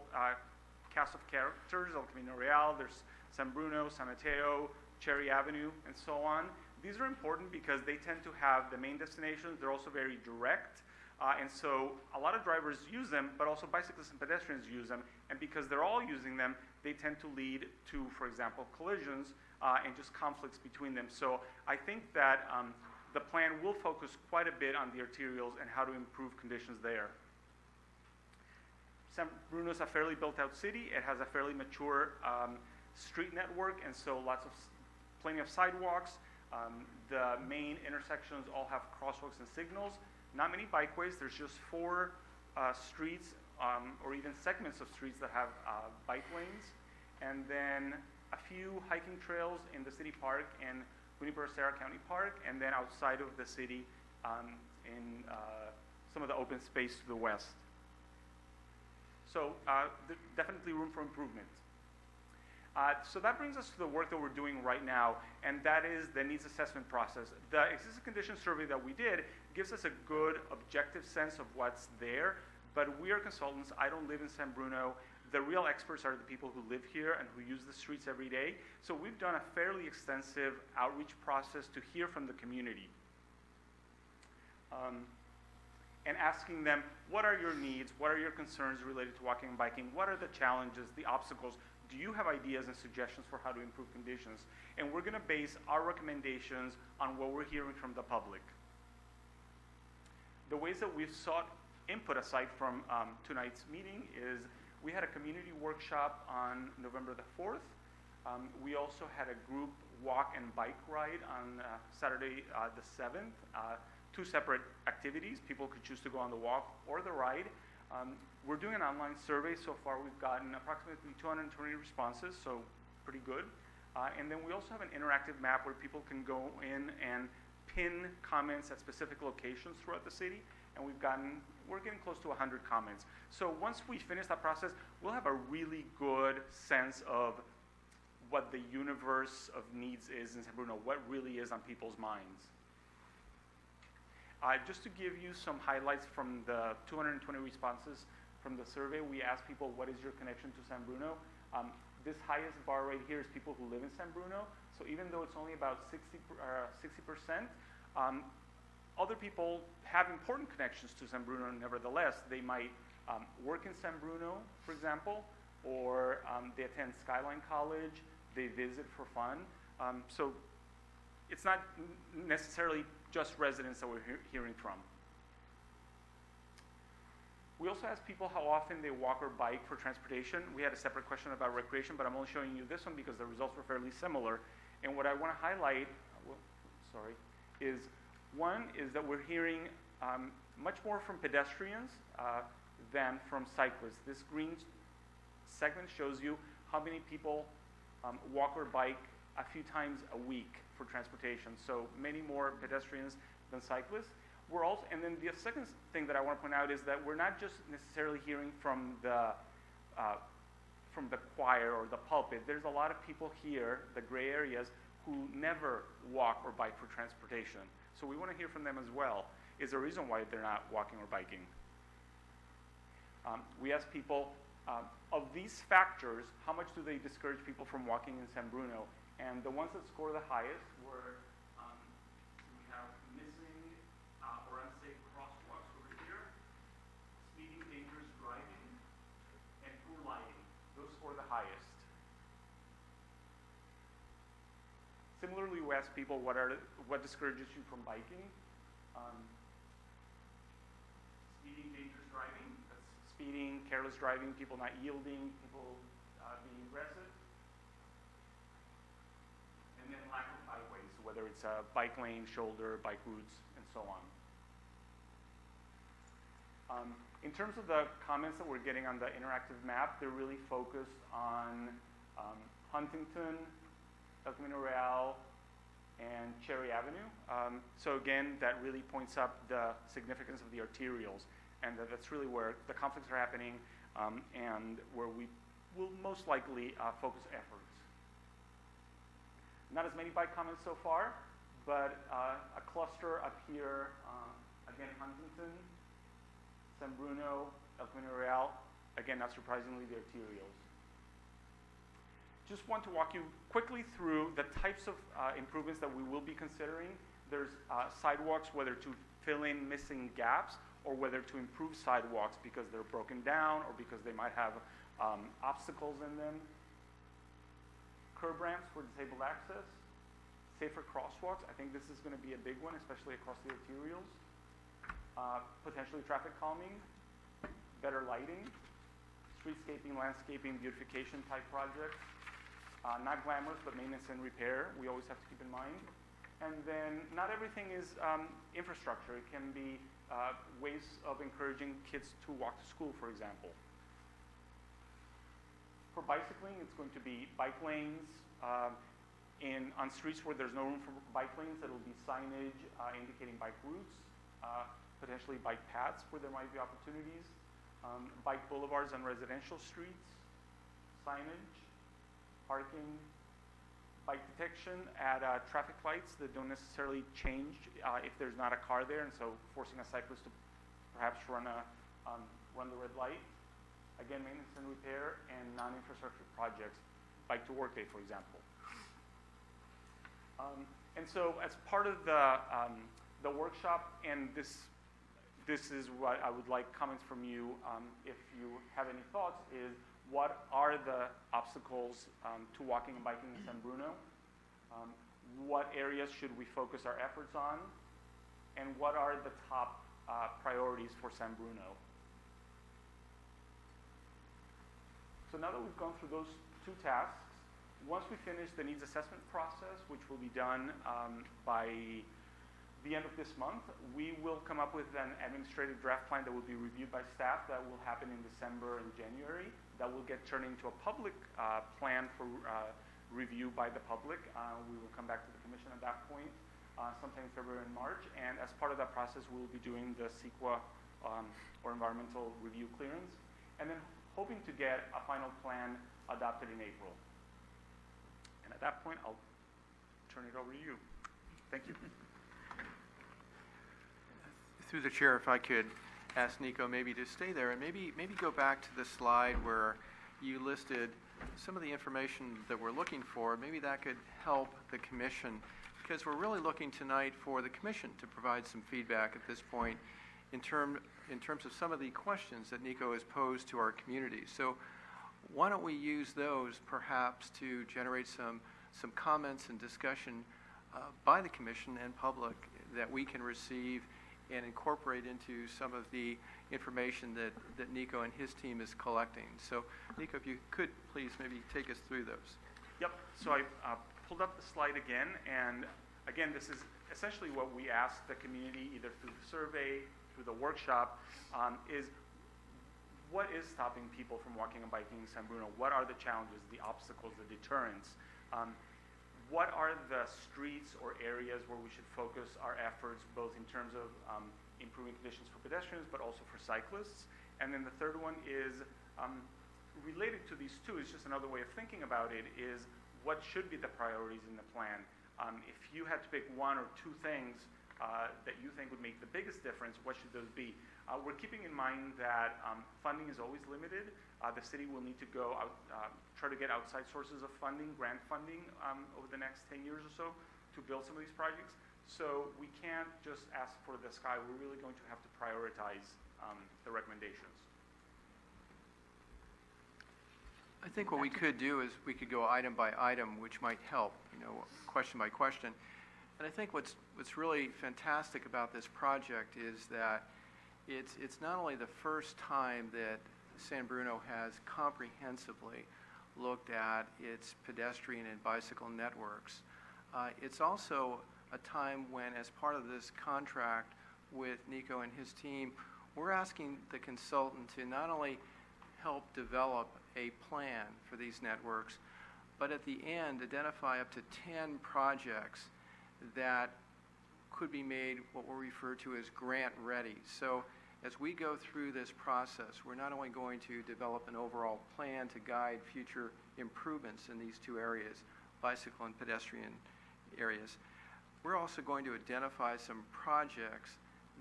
cast of characters, El Camino Real, there's San Bruno, San Mateo, Cherry Avenue, and so on. These are important because they tend to have the main destinations. They're also very direct. And so a lot of drivers use them, but also bicyclists and pedestrians use them. And because they're all using them, they tend to lead to, for example, collisions and just conflicts between them. So I think that the plan will focus quite a bit on the arterials and how to improve conditions there. San Bruno is a fairly built-out city. It has a fairly mature street network, and so plenty of sidewalks. The main intersections all have crosswalks and signals. Not many bikeways. There's just 4 streets or even segments of streets that have bike lanes, and then a few hiking trails in the city park and Junipero-Serra County Park, and then outside of the city in some of the open space to the west. So definitely room for improvement. So that brings us to the work that we're doing right now, and that is the needs assessment process. The existing condition survey that we did gives us a good objective sense of what's there, but we are consultants. I don't live in San Bruno. The real experts are the people who live here and who use the streets every day. So we've done a fairly extensive outreach process to hear from the community. And asking them, what are your needs? What are your concerns related to walking and biking? What are the challenges, the obstacles? Do you have ideas and suggestions for how to improve conditions? And we're gonna base our recommendations on what we're hearing from the public. The ways that we've sought input aside from tonight's meeting is we had a community workshop on November the 4th. We also had a group walk and bike ride on Saturday the 7th. 2 separate activities. People could choose to go on the walk or the ride. We're doing an online survey. So far we've gotten approximately 220 responses, so pretty good. And then we also have an interactive map where people can go in and pin comments at specific locations throughout the city, and we're getting close to 100 comments. So once we finish that process, we'll have a really good sense of what the universe of needs is in San Bruno, what really is on people's minds. Just to give you some highlights from the 220 responses from the survey, we asked people, what is your connection to San Bruno? This highest bar right here is people who live in San Bruno. So even though it's only about 60%, other people have important connections to San Bruno nevertheless. They might work in San Bruno, for example, or they attend Skyline College, they visit for fun. So it's not necessarily just residents that we're hearing from. We also asked people how often they walk or bike for transportation. We had a separate question about recreation, but I'm only showing you this one because the results were fairly similar. And what I want to highlight, is one is that we're hearing much more from pedestrians than from cyclists. This green segment shows you how many people walk or bike a few times a week for transportation. So many more pedestrians than cyclists. We're also, and then the second thing that I want to point out is that we're not just necessarily hearing from the choir or the pulpit. There's a lot of people here, the gray areas, who never walk or bike for transportation. So we want to hear from them as well. Is there a reason why they're not walking or biking? We asked people, of these factors, how much do they discourage people from walking in San Bruno? And the ones that score the highest were, we have missing or unsafe crosswalks over here, speeding, dangerous driving, and poor lighting. Those score the highest. Similarly, we asked people what discourages you from biking. Speeding, dangerous driving. That's speeding, careless driving, people not yielding, people being aggressive. And then lack of bikeways, whether it's a bike lane, shoulder, bike routes, and so on. In terms of the comments that we're getting on the interactive map, they're really focused on Huntington, El Camino Real, and Cherry Avenue. So again, that really points up the significance of the arterials, and that's really where the conflicts are happening, and where we will most likely focus efforts. Not as many bike comments so far, but a cluster up here, again, Huntington, San Bruno, El Camino Real, again, not surprisingly, the arterials. Just want to walk you quickly through the types of improvements that we will be considering. There's sidewalks, whether to fill in missing gaps or whether to improve sidewalks because they're broken down or because they might have obstacles in them. curb ramps for disabled access, safer crosswalks. I think this is going to be a big one, especially across the arterials. Potentially traffic calming, better lighting, streetscaping, landscaping, beautification type projects. Not glamorous, but maintenance and repair, we always have to keep in mind. And then not everything is infrastructure. It can be ways of encouraging kids to walk to school, for example. For bicycling, it's going to be bike lanes. On streets where there's no room for bike lanes, it'll be signage indicating bike routes, potentially bike paths where there might be opportunities, bike boulevards on residential streets, signage, parking, bike detection at traffic lights that don't necessarily change if there's not a car there, and so forcing a cyclist to perhaps run the red light. Again, maintenance and repair and non-infrastructure projects, bike to work day, for example. And so as part of the workshop, and this is what I would like comments from you, if you have any thoughts, is what are the obstacles to walking and biking in San Bruno? What areas should we focus our efforts on? And what are the top priorities for San Bruno? So now that we've gone through those two tasks, once we finish the needs assessment process, which will be done by the end of this month, we will come up with an administrative draft plan that will be reviewed by staff. That will happen in December and January. That will get turned into a public plan for review by the public. We will come back to the commission at that point, sometime in February and March. And as part of that process, we will be doing the CEQA or environmental review clearance, and then hoping to get a final plan adopted in April. And at that point, I'll turn it over to you. Thank you. Through the chair, if I could ask Nico maybe to stay there and maybe go back to the slide where you listed some of the information that we're looking for. Maybe that could help the commission, because we're really looking tonight for the commission to provide some feedback at this point in terms of some of the questions that Nico has posed to our community. So why don't we use those perhaps to generate some comments and discussion by the commission and public that we can receive and incorporate into some of the information that Nico and his team is collecting. So Nico, if you could please maybe take us through those. Yep, so I pulled up the slide again, and again, this is essentially what we asked the community, either through the survey, through the workshop, is what is stopping people from walking and biking in San Bruno? What are the challenges, the obstacles, the deterrents? What are the streets or areas where we should focus our efforts, both in terms of improving conditions for pedestrians, but also for cyclists? And then the third one is related to these two, is just another way of thinking about it, is what should be the priorities in the plan? If you had to pick one or two things that you think would make the biggest difference, what should those be? We're keeping in mind that funding is always limited. The city will need to go out, try to get outside sources of funding, grant funding, over the next 10 years or so to build some of these projects. So we can't just ask for the sky. We're really going to have to prioritize the recommendations. I think what we could do is we could go item by item, which might help, question by question. And I think what's really fantastic about this project is that it's not only the first time that San Bruno has comprehensively looked at its pedestrian and bicycle networks. It's also a time when, as part of this contract with Nico and his team, we're asking the consultant to not only help develop a plan for these networks, but at the end identify up to 10 projects that could be made what we'll refer to as grant ready. So as we go through this process, we're not only going to develop an overall plan to guide future improvements in these two areas, bicycle and pedestrian areas, we're also going to identify some projects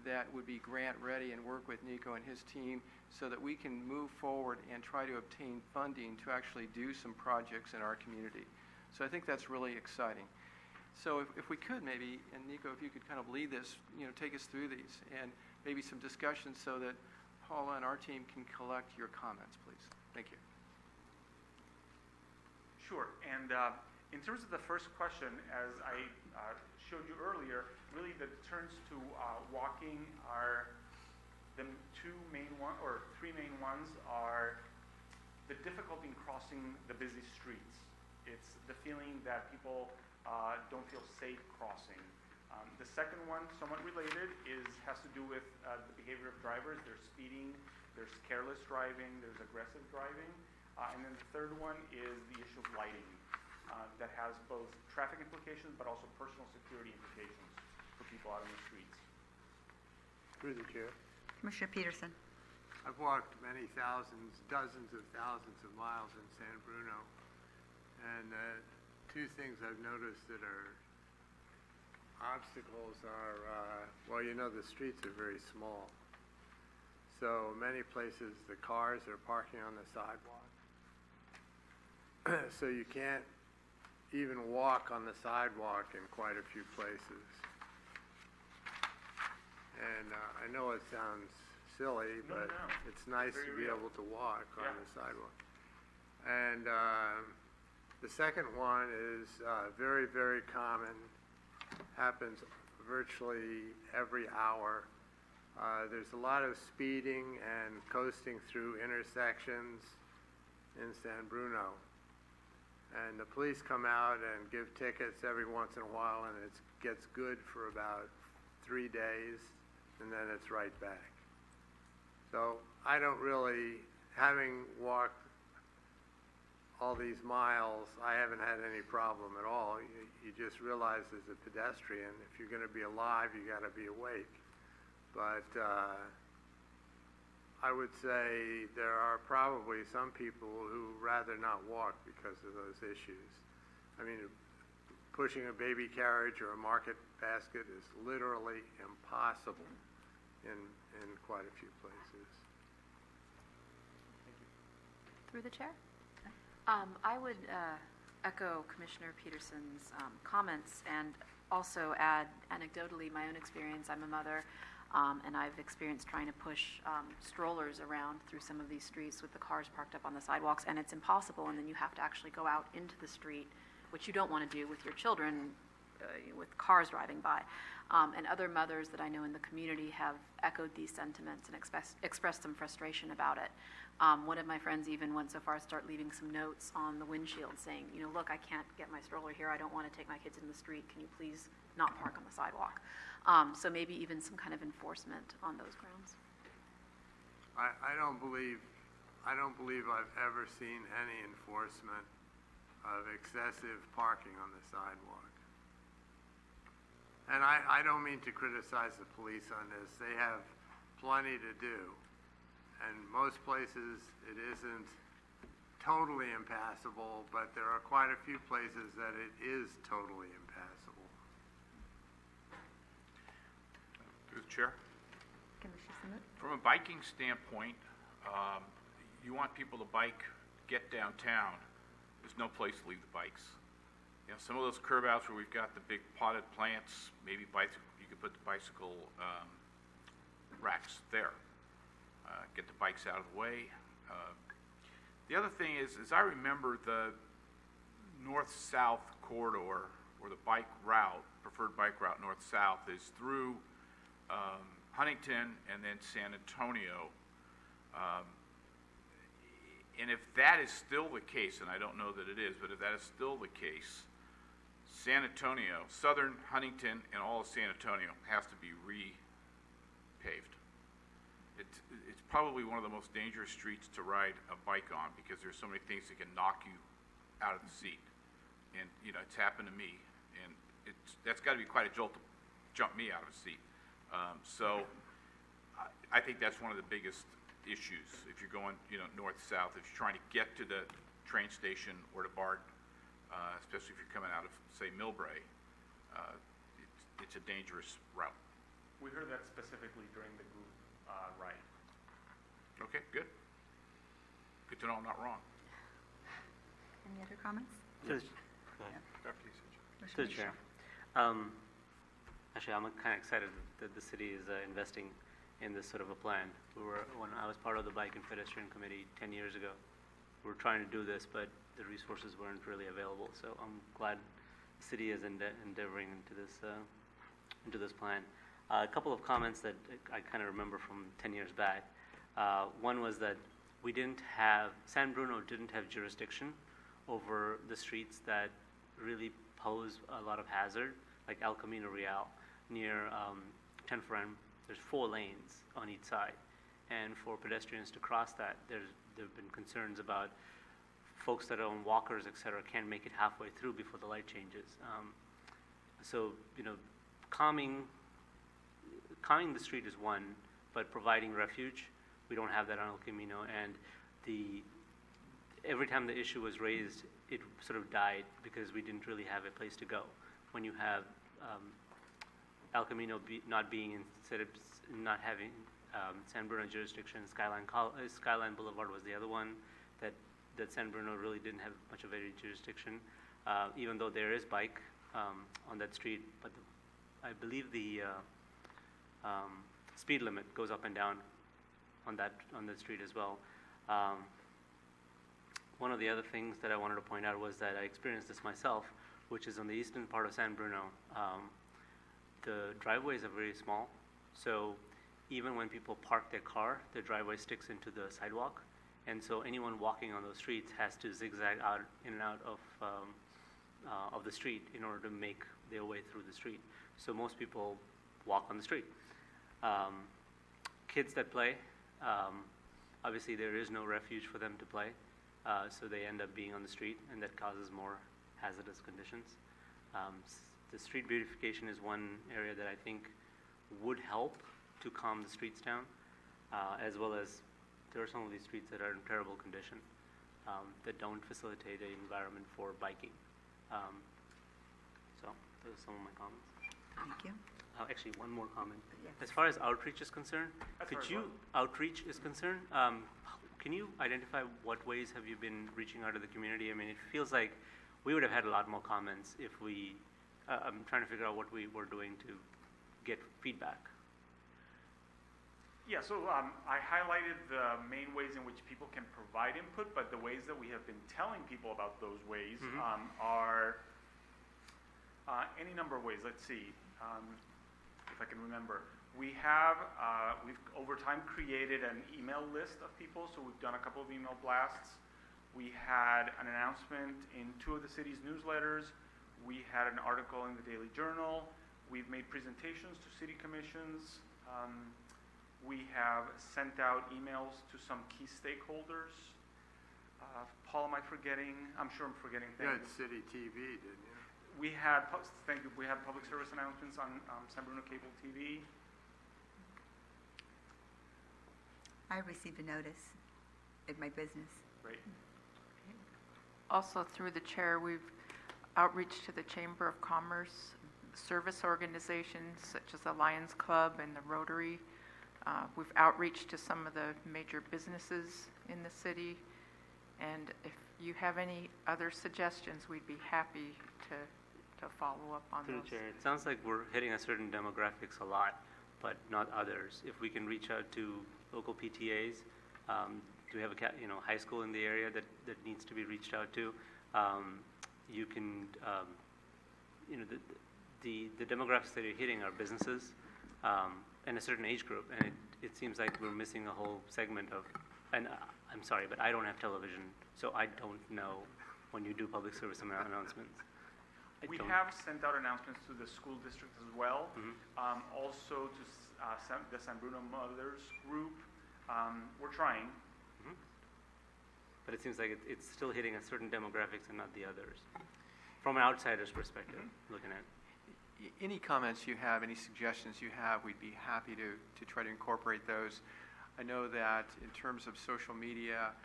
that would be grant ready and work with Nico and his team so that we can move forward and try to obtain funding to actually do some projects in our community. So I think that's really exciting. So if we could maybe, and Nico, if you could kind of lead this, take us through these and maybe some discussion so that Paula and our team can collect your comments, please. Thank you. Sure, and In terms of the first question, as I showed you earlier, really the turns to walking are the three main ones are the difficulty in crossing the busy streets. It's the feeling that people don't feel safe crossing. The second one, somewhat related, has to do with the behavior of drivers. There's speeding, there's careless driving, there's aggressive driving. And then the third one is the issue of lighting that has both traffic implications but also personal security implications for people out on the streets. Through the chair. Commissioner Peterson. I've walked many thousands, dozens of thousands of miles in San Bruno, and two things I've noticed that are obstacles are, well, the streets are very small. So many places the cars are parking on the sidewalk. So you can't even walk on the sidewalk in quite a few places. And I know it sounds silly, but it's nice to be able to walk on the sidewalk. And the second one is very, very common, happens virtually every hour. There's a lot of speeding and coasting through intersections in San Bruno. And the police come out and give tickets every once in a while, and it gets good for about 3 days, and then it's right back. So I don't really, having walked all these miles, I haven't had any problem at all. You just realize as a pedestrian, if you're going to be alive, you got to be awake. But I would say there are probably some people who rather not walk because of those issues. I mean, pushing a baby carriage or a market basket is literally impossible in quite a few places. Through the chair? I would echo Commissioner Peterson's comments and also add anecdotally my own experience. I'm a mother, and I've experienced trying to push strollers around through some of these streets with the cars parked up on the sidewalks, and it's impossible, and then you have to actually go out into the street, which you don't want to do with your children with cars driving by. And other mothers that I know in the community have echoed these sentiments and expressed some frustration about it. One of my friends even went so far as to start leaving some notes on the windshield saying, look, I can't get my stroller here. I don't want to take my kids in the street. Can you please not park on the sidewalk? So maybe even some kind of enforcement on those grounds. I don't believe I've ever seen any enforcement of excessive parking on the sidewalk. And I don't mean to criticize the police on this. They have plenty to do. And most places it isn't totally impassable, but there are quite a few places that it is totally impassable. Through the chair. Commissioner Summit. From a biking standpoint, you want people to bike, get downtown. There's no place to leave the bikes. Some of those curb outs where we've got the big potted plants, maybe you could put the bicycle racks there. Get the bikes out of the way. The other thing is I remember the north-south corridor, or the preferred bike route north-south, is through Huntington and then San Antonio. And if that is still the case, and I don't know that it is, but if that is still the case, San Antonio, southern Huntington, and all of San Antonio has to be repaved. It's probably one of the most dangerous streets to ride a bike on because there's so many things that can knock you out of the seat. And, it's happened to me, and that's got to be quite a jolt to jump me out of the seat. So I think that's one of the biggest issues if you're going, north-south, if you're trying to get to the train station or to Bard, especially if you're coming out of, say, Millbrae, it's a dangerous route. We heard that specifically during the group ride. Okay, good. Good to know I'm not wrong. Any other comments? To the chair. Actually, I'm kind of excited that the city is investing in this sort of a plan. When I was part of the Bike and Pedestrian Committee 10 years ago, were trying to do this, but the resources weren't really available. So I'm glad the city is endeavoring into this plan. A couple of comments that I kind of remember from 10 years back. One was that San Bruno didn't have jurisdiction over the streets that really pose a lot of hazard, like El Camino Real near Tenferran. There's 4 lanes on each side, and for pedestrians to cross that, there have been concerns about folks that own walkers, et cetera, can't make it halfway through before the light changes. So, calming the street is one, but providing refuge, we don't have that on El Camino, and every time the issue was raised, it sort of died because we didn't really have a place to go. When you have El Camino not having San Bruno jurisdiction, Skyline Boulevard was the other one that San Bruno really didn't have much of any jurisdiction, even though there is bike on that street, but I believe the speed limit goes up and down on that street as well. One of the other things that I wanted to point out was that I experienced this myself, which is on the eastern part of San Bruno. The driveways are very small, so even when people park their car, their driveway sticks into the sidewalk, and so anyone walking on those streets has to zigzag out in and out of the street in order to make their way through the street. So most people walk on the street. Kids that play, obviously there is no refuge for them to play, so they end up being on the street, and that causes more hazardous conditions. The street beautification is one area that I think would help to calm the streets down, as well as there are some of these streets that are in terrible condition that don't facilitate an environment for biking. So those are some of my comments. Thank you. Actually, one more comment. Yes. As far as outreach is concerned, can you identify what ways have you been reaching out to the community? I mean, it feels like we would have had a lot more comments if I'm trying to figure out what we were doing to get feedback. Yeah, so I highlighted the main ways in which people can provide input, but the ways that we have been telling people about those ways are any number of ways. Let's see if I can remember. We've over time created an email list of people, so we've done a couple of email blasts. We had an announcement in 2 of the city's newsletters. We had an article in the Daily Journal. We've made presentations to city commissions. We have sent out emails to some key stakeholders. Paul, am I forgetting? I'm sure I'm forgetting You things. had City TV, didn't you? We had, thank you, we had public service announcements on San Bruno Cable TV. I received a notice at my business. Great. Also, through the chair, we've outreached to the Chamber of Commerce, service organizations such as the Lions Club and the Rotary. We've outreached to some of the major businesses in the city. And if you have any other suggestions, we'd be happy to follow up on Through those. the chair, it sounds like we're hitting a certain demographics a lot, but not others. If we can reach out to local PTAs, do we have a high school in the area that needs to be reached out to? You can, the demographics that you're hitting are businesses and a certain age group, and it seems like we're missing a whole segment of, and I'm sorry, but I don't have television, so I don't know when you do public service announcements. We have sent out announcements to the school district as well, also to the San Bruno Mothers Group. We're trying. But it seems like it's still hitting a certain demographics and not the others, from an outsider's perspective, looking at. Any comments you have, any suggestions you have, we'd be happy to try to incorporate those. I know that in terms of social media,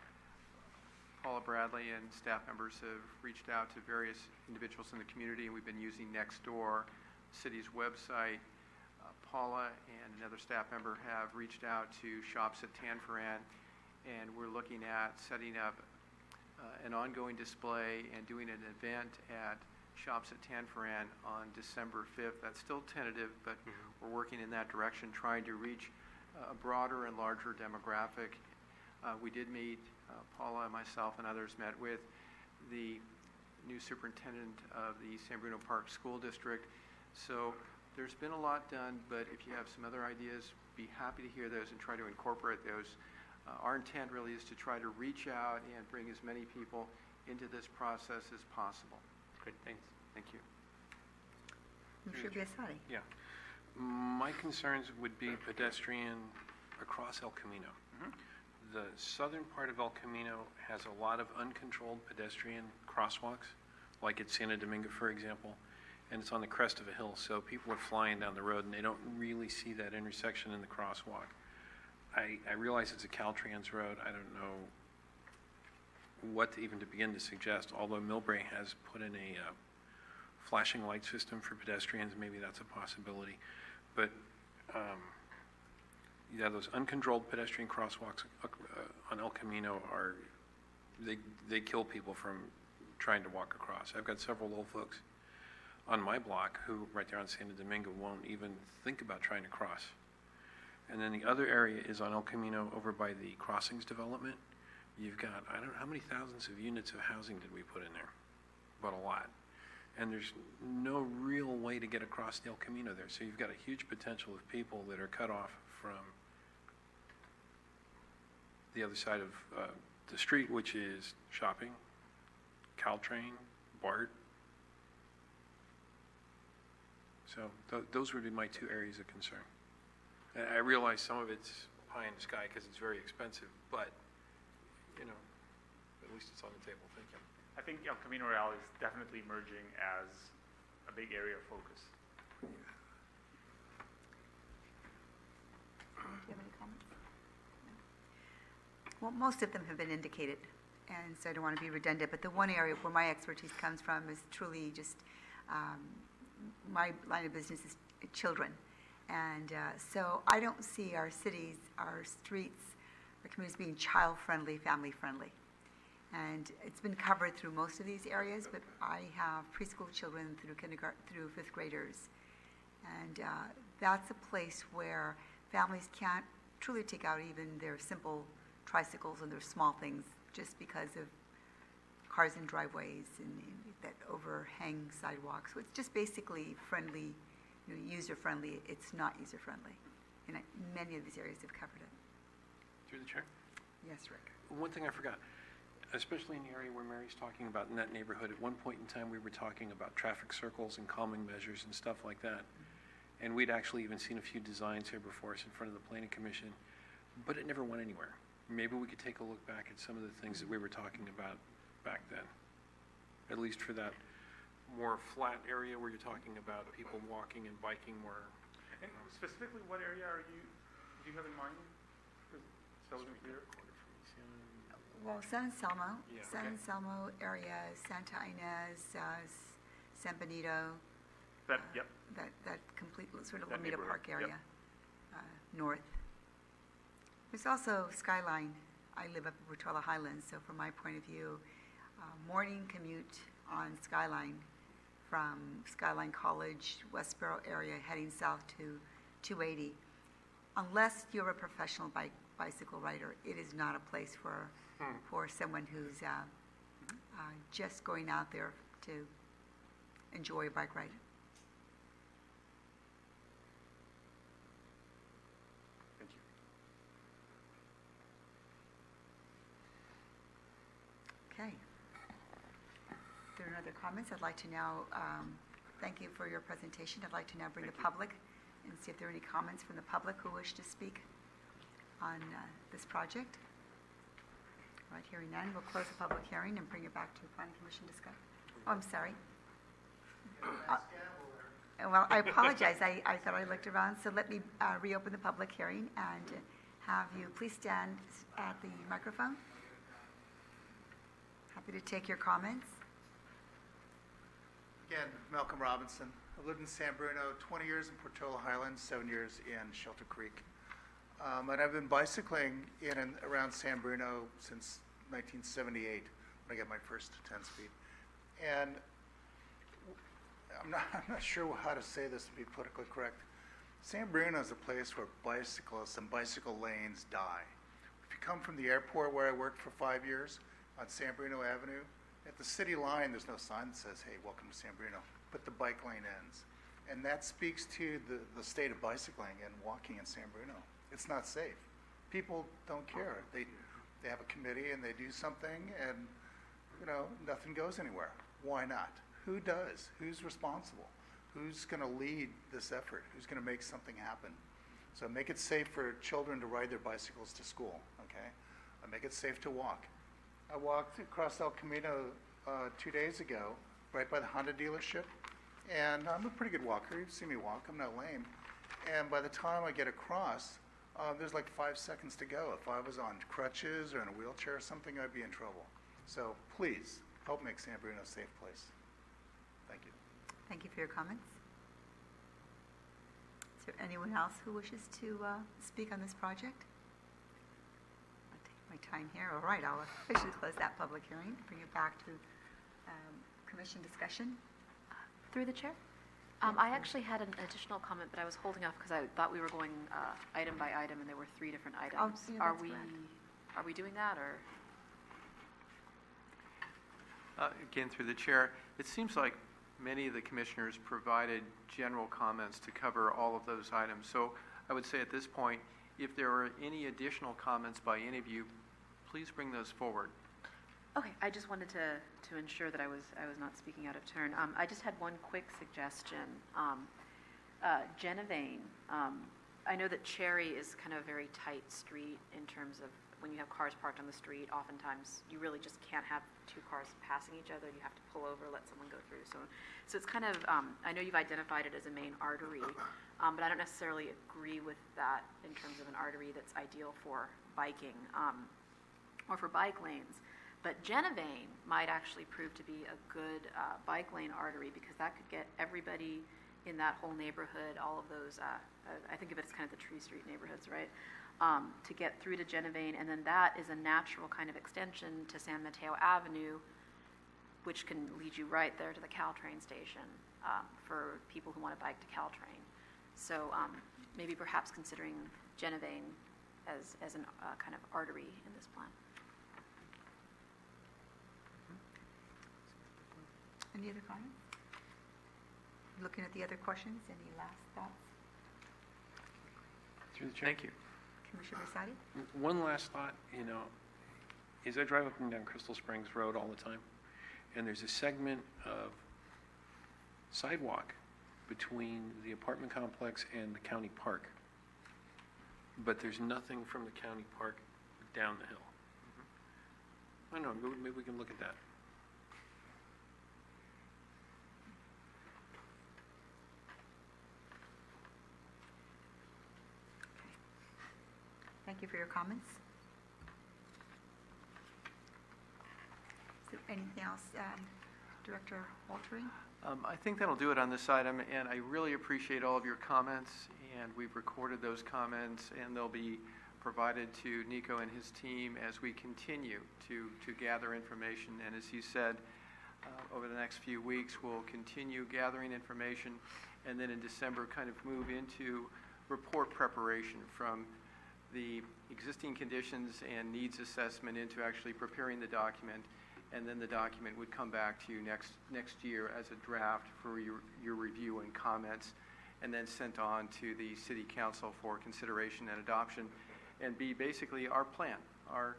Paula Bradley and staff members have reached out to various individuals in the community, and we've been using Nextdoor, the city's website. Paula and another staff member have reached out to shops at Tanforan, and we're looking at setting up an ongoing display and doing an event at shops at Tanforan on December 5th. That's still tentative, but we're working in that direction, trying to reach a broader and larger demographic. We did meet, Paula, myself, and others met with the new superintendent of the San Bruno Park School District. So there's been a lot done, but if you have some other ideas, be happy to hear those and try to incorporate those. Our intent really is to try to reach out and bring as many people into this process as possible. Great, thanks. Thank you. Mr. Biassatti. Yeah. My concerns would be pedestrian across El Camino. The southern part of El Camino has a lot of uncontrolled pedestrian crosswalks, like at Santa Dominga, for example, and it's on the crest of a hill, so people are flying down the road and they don't really see that intersection in the crosswalk. I realize it's a Caltrans road. I don't know what to even to begin to suggest, although Millbrae has put in a flashing light system for pedestrians. Maybe that's a possibility. But yeah, those uncontrolled pedestrian crosswalks on El Camino are, they kill people from trying to walk across. I've got several old folks on my block who, right there on Santa Dominga, won't even think about trying to cross. And then the other area is on El Camino over by the crossings development. You've got, I don't know, how many thousands of units of housing did we put in there? But a lot. And there's no real way to get across the El Camino there. So you've got a huge potential of people that are cut off from the other side of the street, which is shopping, Caltrain, BART. So those would be my two areas of concern. And I realize some of it's pie in the sky because it's very expensive, but, you know, at least it's on the table. Thank you. I think El Camino Real is definitely emerging as a big area of focus. Do you have any comments? No. Well, most of them have been indicated, and so I don't want to be redundant, but the one area where my expertise comes from is truly just my line of business is children. And so I don't see our cities, our streets, our communities being child-friendly, family-friendly. And it's been covered through most of these areas, but I have preschool children through kindergarten, through fifth graders. And that's a place where families can't truly take out even their simple tricycles and their small things just because of cars in driveways and that overhang sidewalks. So it's just basically friendly, you know, user-friendly. It's not user-friendly. And many of these areas have covered it. Through the chair? Yes, Rick. One thing I forgot, especially in the area where Mary's talking about in that neighborhood, at one point in time we were talking about traffic circles and calming measures and stuff like that. And we'd actually even seen a few designs here before us in front of the Planning Commission, but it never went anywhere. Maybe we could take a look back at some of the things that we were talking about back then, at least for that more flat area where you're talking about people walking and biking more. And specifically, what area do you have in mind? So it's clear. Well, San Anselmo, Yeah. San Anselmo area, Santa Ynez, San Benito. Yep. That complete sort of That Lomita neighborhood, Park area, yep. North. There's also Skyline. I live up in Portola Highlands, so from my point of view, morning commute on Skyline from Skyline College, Westboro area, heading south to 280. Unless you're a professional bicycle rider, it is not a place for someone who's just going out there to enjoy a bike ride. Thank you. Okay. If there are no other comments, I'd like to now thank you for your presentation. I'd like to now bring the public and see if there are any comments from the public who wish to speak on this project. All right, hearing none, we'll close the public hearing and bring it back to the Planning Commission discussion. Oh, I'm sorry. Well, I apologize. I thought I looked around, so let me reopen the public hearing and have you please stand at the microphone. Happy to take your comments. Again, Malcolm Robinson. I've lived in San Bruno 20 years in Portola Highlands, 7 years in Shelter Creek. And I've been bicycling in and around San Bruno since 1978, when I got my first 10-speed. And I'm not sure how to say this to be politically correct. San Bruno is a place where bicyclists and bicycle lanes die. If you come from the airport where I worked for 5 years on San Bruno Avenue, at the city line, there's no sign that says, hey, welcome to San Bruno, but the bike lane ends. And that speaks to the state of bicycling and walking in San Bruno. It's not safe. People don't care. They have a committee and they do something and, you know, nothing goes anywhere. Why not? Who does? Who's responsible? Who's going to lead this effort? Who's going to make something happen? So make it safe for children to ride their bicycles to school, okay? Make it safe to walk. I walked across El Camino 2 days ago, right by the Honda dealership, and I'm a pretty good walker. You've seen me walk. I'm not lame. And by the time I get across, there's like 5 seconds to go. If I was on crutches or in a wheelchair or something, I'd be in trouble. So please, help make San Bruno a safe place. Thank you. Thank you for your comments. Is there anyone else who wishes to speak on this project? I'll take my time here. All right, I'll officially close that public hearing, bring it back to commission discussion. Through the chair? I actually had an additional comment, but I was holding off because I thought we were going item by item, and there were 3 different items. Yeah, Are that's we, correct. are we doing that, or? Again, through the chair, it seems like many of the commissioners provided general comments to cover all of those items. So I would say at this point, if there are any additional comments by any of you, please bring those forward. Okay, I just wanted to ensure that I was not speaking out of turn. I just had one quick suggestion. Genevane, I know that Cherry is kind of a very tight street in terms of when you have cars parked on the street, oftentimes you really just can't have 2 cars passing each other. You have to pull over, let someone go through. So it's kind of, I know you've identified it as a main artery, but I don't necessarily agree with that in terms of an artery that's ideal for biking or for bike lanes. But Genevane might actually prove to be a good bike lane artery because that could get everybody in that whole neighborhood, all of those, I think of it as kind of the Tree Street neighborhoods, right? To get through to Genevane, and then that is a natural kind of extension to San Mateo Avenue, which can lead you right there to the Caltrain station for people who want to bike to Caltrain. So maybe perhaps considering Genevane as a kind of artery in this plan. Any other comments? Looking at the other questions, any last thoughts? Through the chair. Thank you. Commissioner Bersadi? One last thought, you know, is I drive up and down Crystal Springs Road all the time, and there's a segment of sidewalk between the apartment complex and the county park. But there's nothing from the county park down the hill. I don't know, maybe we can look at that. Thank you for your comments. Is there anything else, Director Waltering? I think that'll do it on this item, and I really appreciate all of your comments, and we've recorded those comments, and they'll be provided to Nico and his team as we continue to gather information. And as he said, over the next few weeks, we'll continue gathering information, and then in December kind of move into report preparation from the existing conditions and needs assessment into actually preparing the document, and then the document would come back to you next year as a draft for your review and comments, and then sent on to the City Council for consideration and adoption, and be basically our plan, our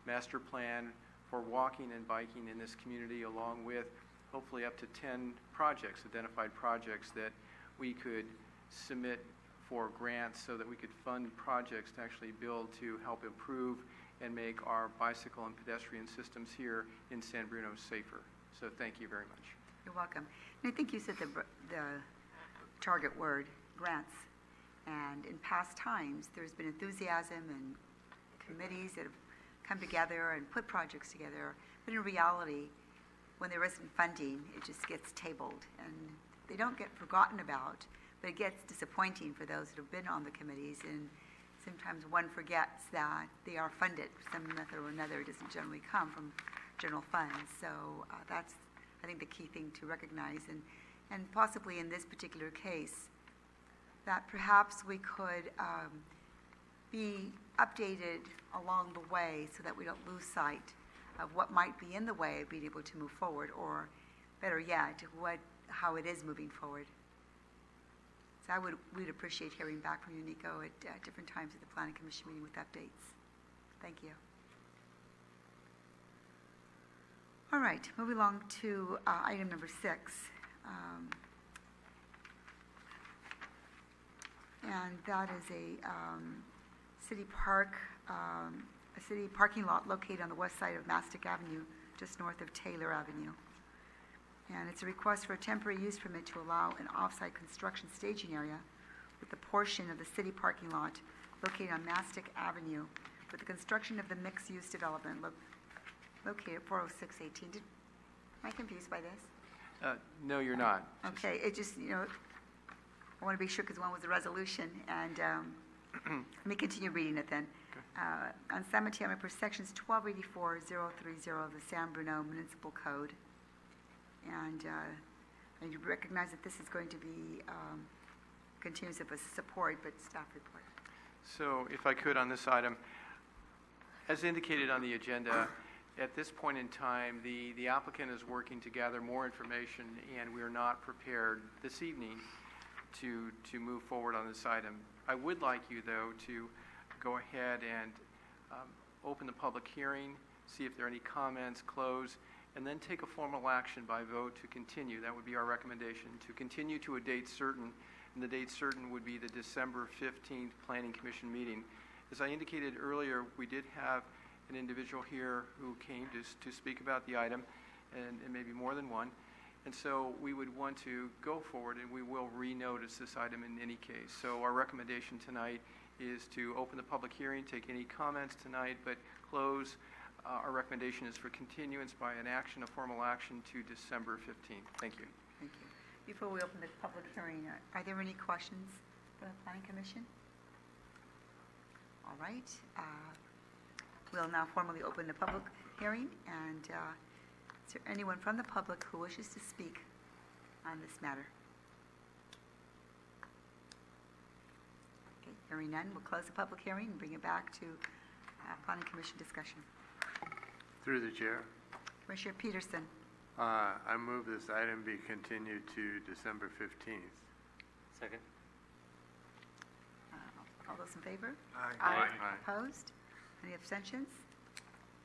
master plan for walking and biking in this community, along with hopefully up to 10 projects, identified projects that we could submit for grants so that we could fund projects to actually build to help improve and make our bicycle and pedestrian systems here in San Bruno safer. So thank you very much. You're welcome. And I think you said the target word, grants. And in past times, there's been enthusiasm and committees that have come together and put projects together. But in reality, when there isn't funding, it just gets tabled. And they don't get forgotten about, but it gets disappointing for those that have been on the committees, and sometimes one forgets that they are funded some method or another. It doesn't generally come from general funds. So that's, I think, the key thing to recognize, and possibly in this particular case, that perhaps we could be updated along the way so that we don't lose sight of what might be in the way of being able to move forward, or better yet, how it is moving forward. So we'd appreciate hearing back from you, Nico, at different times at the Planning Commission meeting with updates. Thank you. All right, moving along to item number 6. And that is a city parking lot located on the west side of Mastic Avenue, just north of Taylor Avenue. And it's a request for a temporary use permit to allow an off-site construction staging area with a portion of the city parking lot located on Mastic Avenue for the construction of the mixed-use development located at 40618. Am I confused by this? No, you're not. Okay, it just, I want to be sure because one was a resolution, and let me continue reading it then. On San Mateo, per sections 1284-030 of the San Bruno Municipal Code. And you recognize that this is going to be continuous of a support, but staff report. So if I could on this item, as indicated on the agenda, at this point in time, the applicant is working to gather more information, and we are not prepared this evening to move forward on this item. I would like you, though, to go ahead and open the public hearing, see if there are any comments, close, and then take a formal action by vote to continue. That would be our recommendation, to continue to a date certain, and the date certain would be the December 15th Planning Commission meeting. As I indicated earlier, we did have an individual here who came to speak about the item, and maybe more than one. And so we would want to go forward, and we will renotice this item in any case. So our recommendation tonight is to open the public hearing, take any comments tonight, but close. Our recommendation is for continuance by an action, a formal action, to December 15th. Thank you. Thank you. Before we open the public hearing, are there any questions for the Planning Commission? All right. We'll now formally open the public hearing, and is there anyone from the public who wishes to speak on this matter? Okay, hearing none, we'll close the public hearing and bring it back to Planning Commission discussion. Through the chair, Commissioner Peterson. I move this item be continued to December 15th. Second. All those in favor? Aye. Opposed? Any abstentions?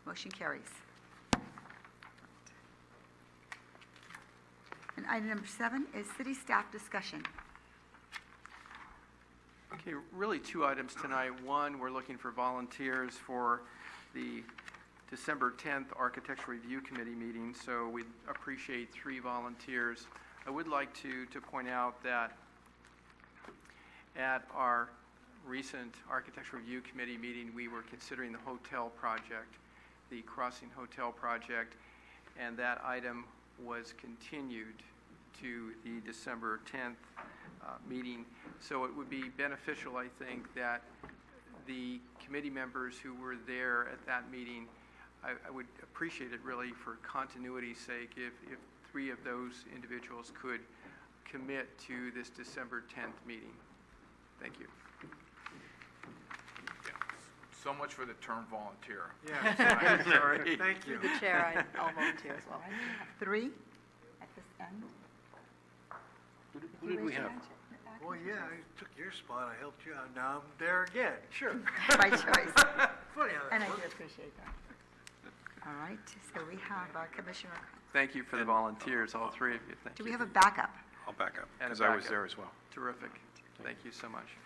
Motion carries. And item number 7 is city staff discussion. Okay, really 2 items tonight. One, we're looking for volunteers for the December 10th Architectural Review Committee meeting, so we'd appreciate 3 volunteers. I would like to point out that at our recent Architectural Review Committee meeting, we were considering the hotel project, the Crossing Hotel project, and that item was continued to the December 10th meeting. So it would be beneficial, I think, that the committee members who were there at that meeting, I would appreciate it really for continuity's sake if 3 of those individuals could commit to this December 10th meeting. Thank you. So much for the term volunteer. Yeah, Sorry. thank you. Through the chair, I'll volunteer as well. All right, we have 3 at this end. Who did we have? Well, yeah, I took your spot, I helped you out, now I'm there again, sure. By choice. Funny how And that I do works. appreciate that. All right, so we have Commissioner, Thank you for the volunteers, all 3 of you. Thank do you. we have a backup? I'll back up, And a because I was backup. there as well. Terrific. Thank you so much.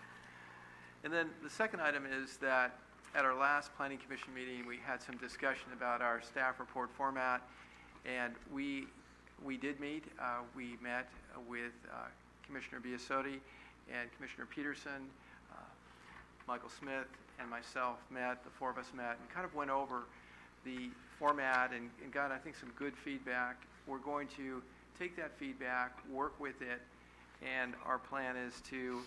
And then the second item is that at our last Planning Commission meeting, we had some discussion about our staff report format, and we did meet. We met with Commissioner Biasotti and Commissioner Peterson. Michael Smith and myself met, the 4 of us met, and kind of went over the format and got, I think, some good feedback. We're going to take that feedback, work with it, and our plan is to,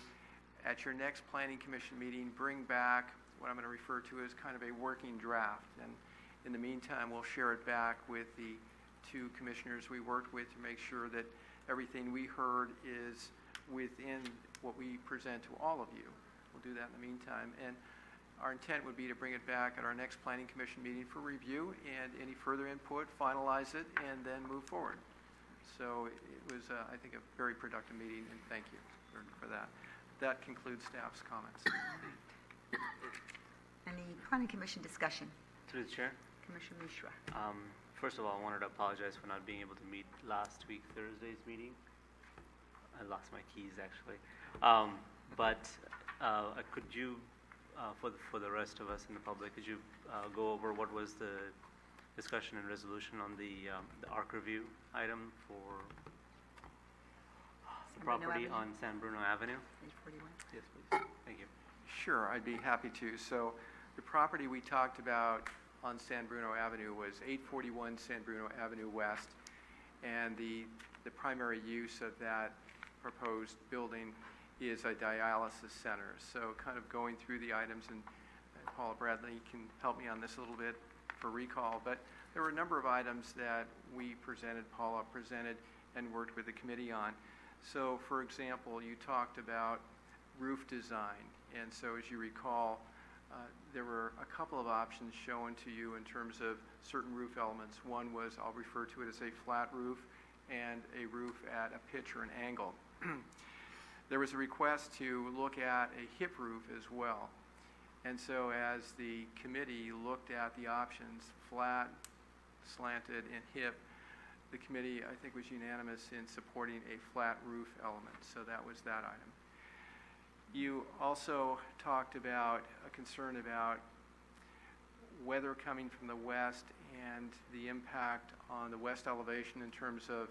at your next Planning Commission meeting, bring back what I'm going to refer to as kind of a working draft. And in the meantime, we'll share it back with the 2 commissioners we worked with to make sure that everything we heard is within what we present to all of you. We'll do that in the meantime. And Our intent would be to bring it back at our next Planning Commission meeting for review and any further input, finalize it, and then move forward. So it was, I think, a very productive meeting, and thank you for that. That concludes staff's comments. Any Planning Commission discussion? Through the chair. Commissioner Mishra. First of all, I wanted to apologize for not being able to meet last week, Thursday's meeting. I lost my keys, actually. Could you, for the rest of us in the public, could you go over what was the discussion and resolution on the ARC review item for the property on San Bruno Avenue? 841. Yes, please. Thank you. Sure, I'd be happy to. So the property we talked about on San Bruno Avenue was 841 San Bruno Avenue West, and the primary use of that proposed building is a dialysis center. So kind of going through the items, and Paula Bradley can help me on this a little bit for recall, but there were a number of items that we presented, Paula presented, and worked with the committee on. So for example, you talked about roof design, and so as you recall, there were a couple of options shown to you in terms of certain roof elements. One was, I'll refer to it as a flat roof, and a roof at a pitch or an angle. There was a request to look at a hip roof as well. And so as the committee looked at the options, flat, slanted, and hip, the committee, I think, was unanimous in supporting a flat roof element. So that was that item. You also talked about a concern about weather coming from the west and the impact on the west elevation in terms of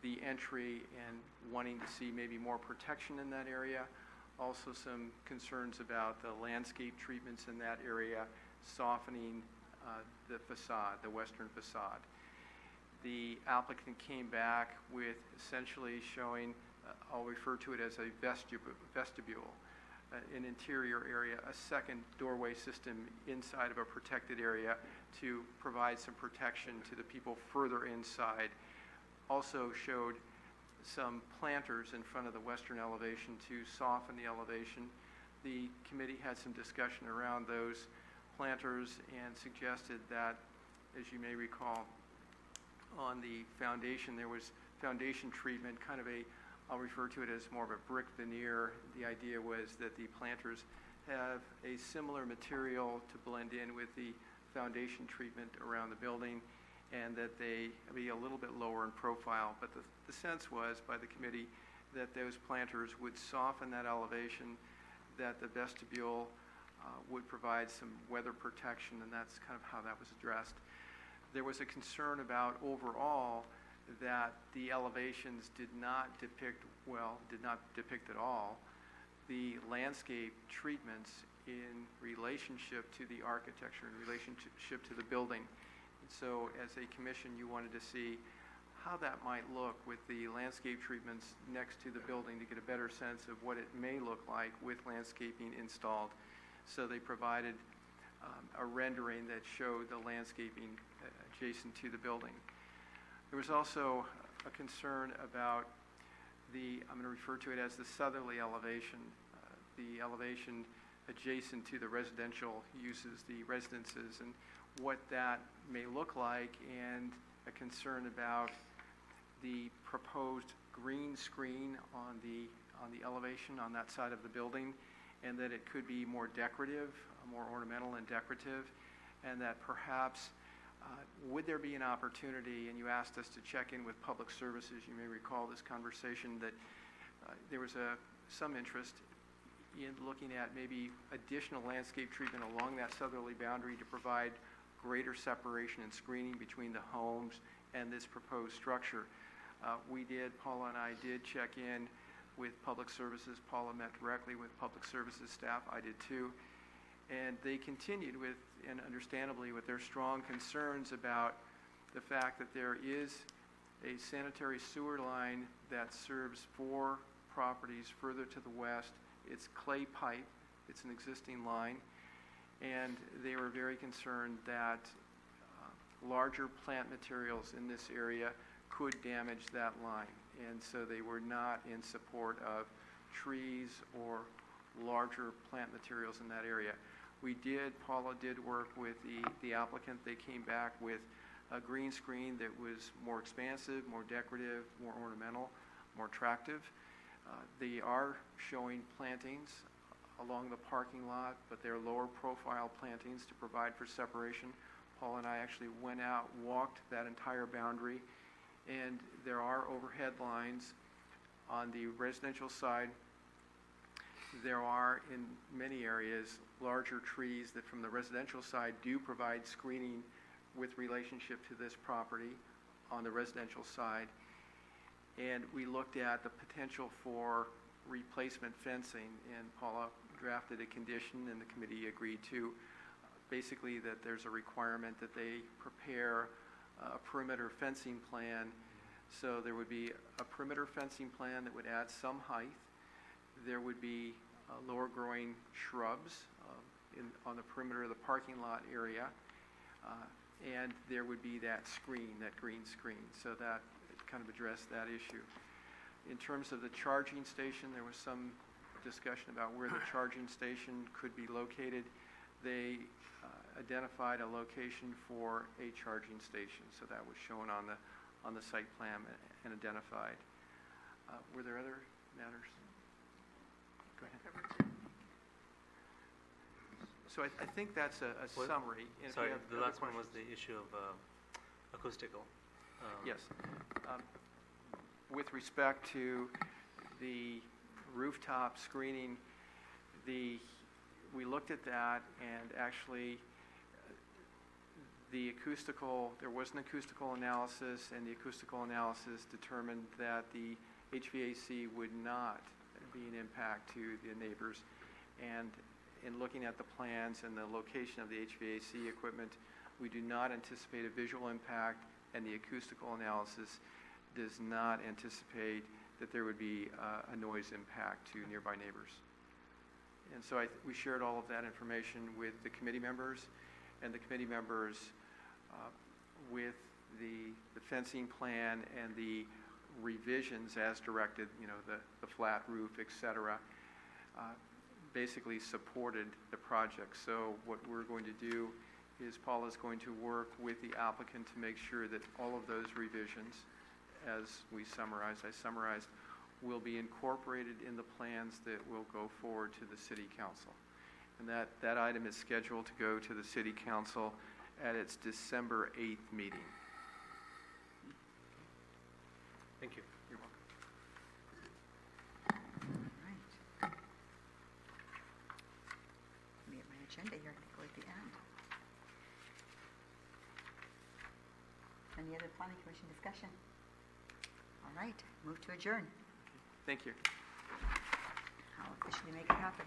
the entry and wanting to see maybe more protection in that area. Also some concerns about the landscape treatments in that area, softening the facade, the western facade. The applicant came back with essentially showing, I'll refer to it as a vestibule, an interior area, a second doorway system inside of a protected area to provide some protection to the people further inside. Also showed some planters in front of the western elevation to soften the elevation. The committee had some discussion around those planters and suggested that, as you may recall, on the foundation there was foundation treatment, kind of a, I'll refer to it as more of a brick veneer. The idea was that the planters have a similar material to blend in with the foundation treatment around the building, and that they be a little bit lower in profile. But the sense was by the committee that those planters would soften that elevation, that the vestibule would provide some weather protection, and that's kind of how that was addressed. There was a concern about overall that the elevations did not depict at all the landscape treatments in relationship to the architecture, in relationship to the building. And so as a commission, you wanted to see how that might look with the landscape treatments next to the building to get a better sense of what it may look like with landscaping installed. So they provided a rendering that showed the landscaping adjacent to the building. There was also a concern about I'm going to refer to it as the southerly elevation, the elevation adjacent to the residential uses, the residences, and what that may look like, and a concern about the proposed green screen on the elevation on that side of the building, and that it could be more decorative, more ornamental and decorative, and that perhaps would there be an opportunity, and you asked us to check in with public services, you may recall this conversation, that there was some interest in looking at maybe additional landscape treatment along that southerly boundary to provide greater separation and screening between the homes and this proposed structure. Paula and I did check in with public services. Paula met directly with public services staff. I did too. And they continued with, and understandably, with their strong concerns about the fact that there is a sanitary sewer line that serves 4 properties further to the west. It's clay pipe. It's an existing line. And they were very concerned that larger plant materials in this area could damage that line. And so they were not in support of trees or larger plant materials in that area. Paula did work with the applicant. They came back with a green screen that was more expansive, more decorative, more ornamental, more attractive. They are showing plantings along the parking lot, but they're lower profile plantings to provide for separation. Paul and I actually went out, walked that entire boundary, and there are overhead lines on the residential side. There are, in many areas, larger trees that from the residential side do provide screening with relationship to this property on the residential side. And we looked at the potential for replacement fencing, and Paula drafted a condition, and the committee agreed to, basically that there's a requirement that they prepare a perimeter fencing plan. So there would be a perimeter fencing plan that would add some height. There would be lower growing shrubs on the perimeter of the parking lot area. And there would be that screen, that green screen. So that kind of addressed that issue. In terms of the charging station, there was some discussion about where the charging station could be located. They identified a location for a charging station, so that was shown on the site plan and identified. Were there other matters? Go ahead. So I think that's a summary. And if you Sorry, have the other last one was questions- the issue of acoustical. Yes. With respect to the rooftop screening, we looked at that, and actually there was an acoustical analysis, and the acoustical analysis determined that the HVAC would not be an impact to the neighbors. And in looking at the plans and the location of the HVAC equipment, we do not anticipate a visual impact, and the acoustical analysis does not anticipate that there would be a noise impact to nearby neighbors. And so we shared all of that information with the committee members, and the committee members with the fencing plan and the revisions as directed, the flat roof, et cetera, basically supported the project. So what we're going to do is Paul is going to work with the applicant to make sure that all of those revisions, as I summarized, will be incorporated in the plans that will go forward to the City Council. And that item is scheduled to go to the City Council at its December 8th meeting. Thank you. You're welcome. All right. Let me get my agenda here. I think we're at the end. Any other planning commission discussion? All right, move to adjourn. Thank you. I'll officially make it happen.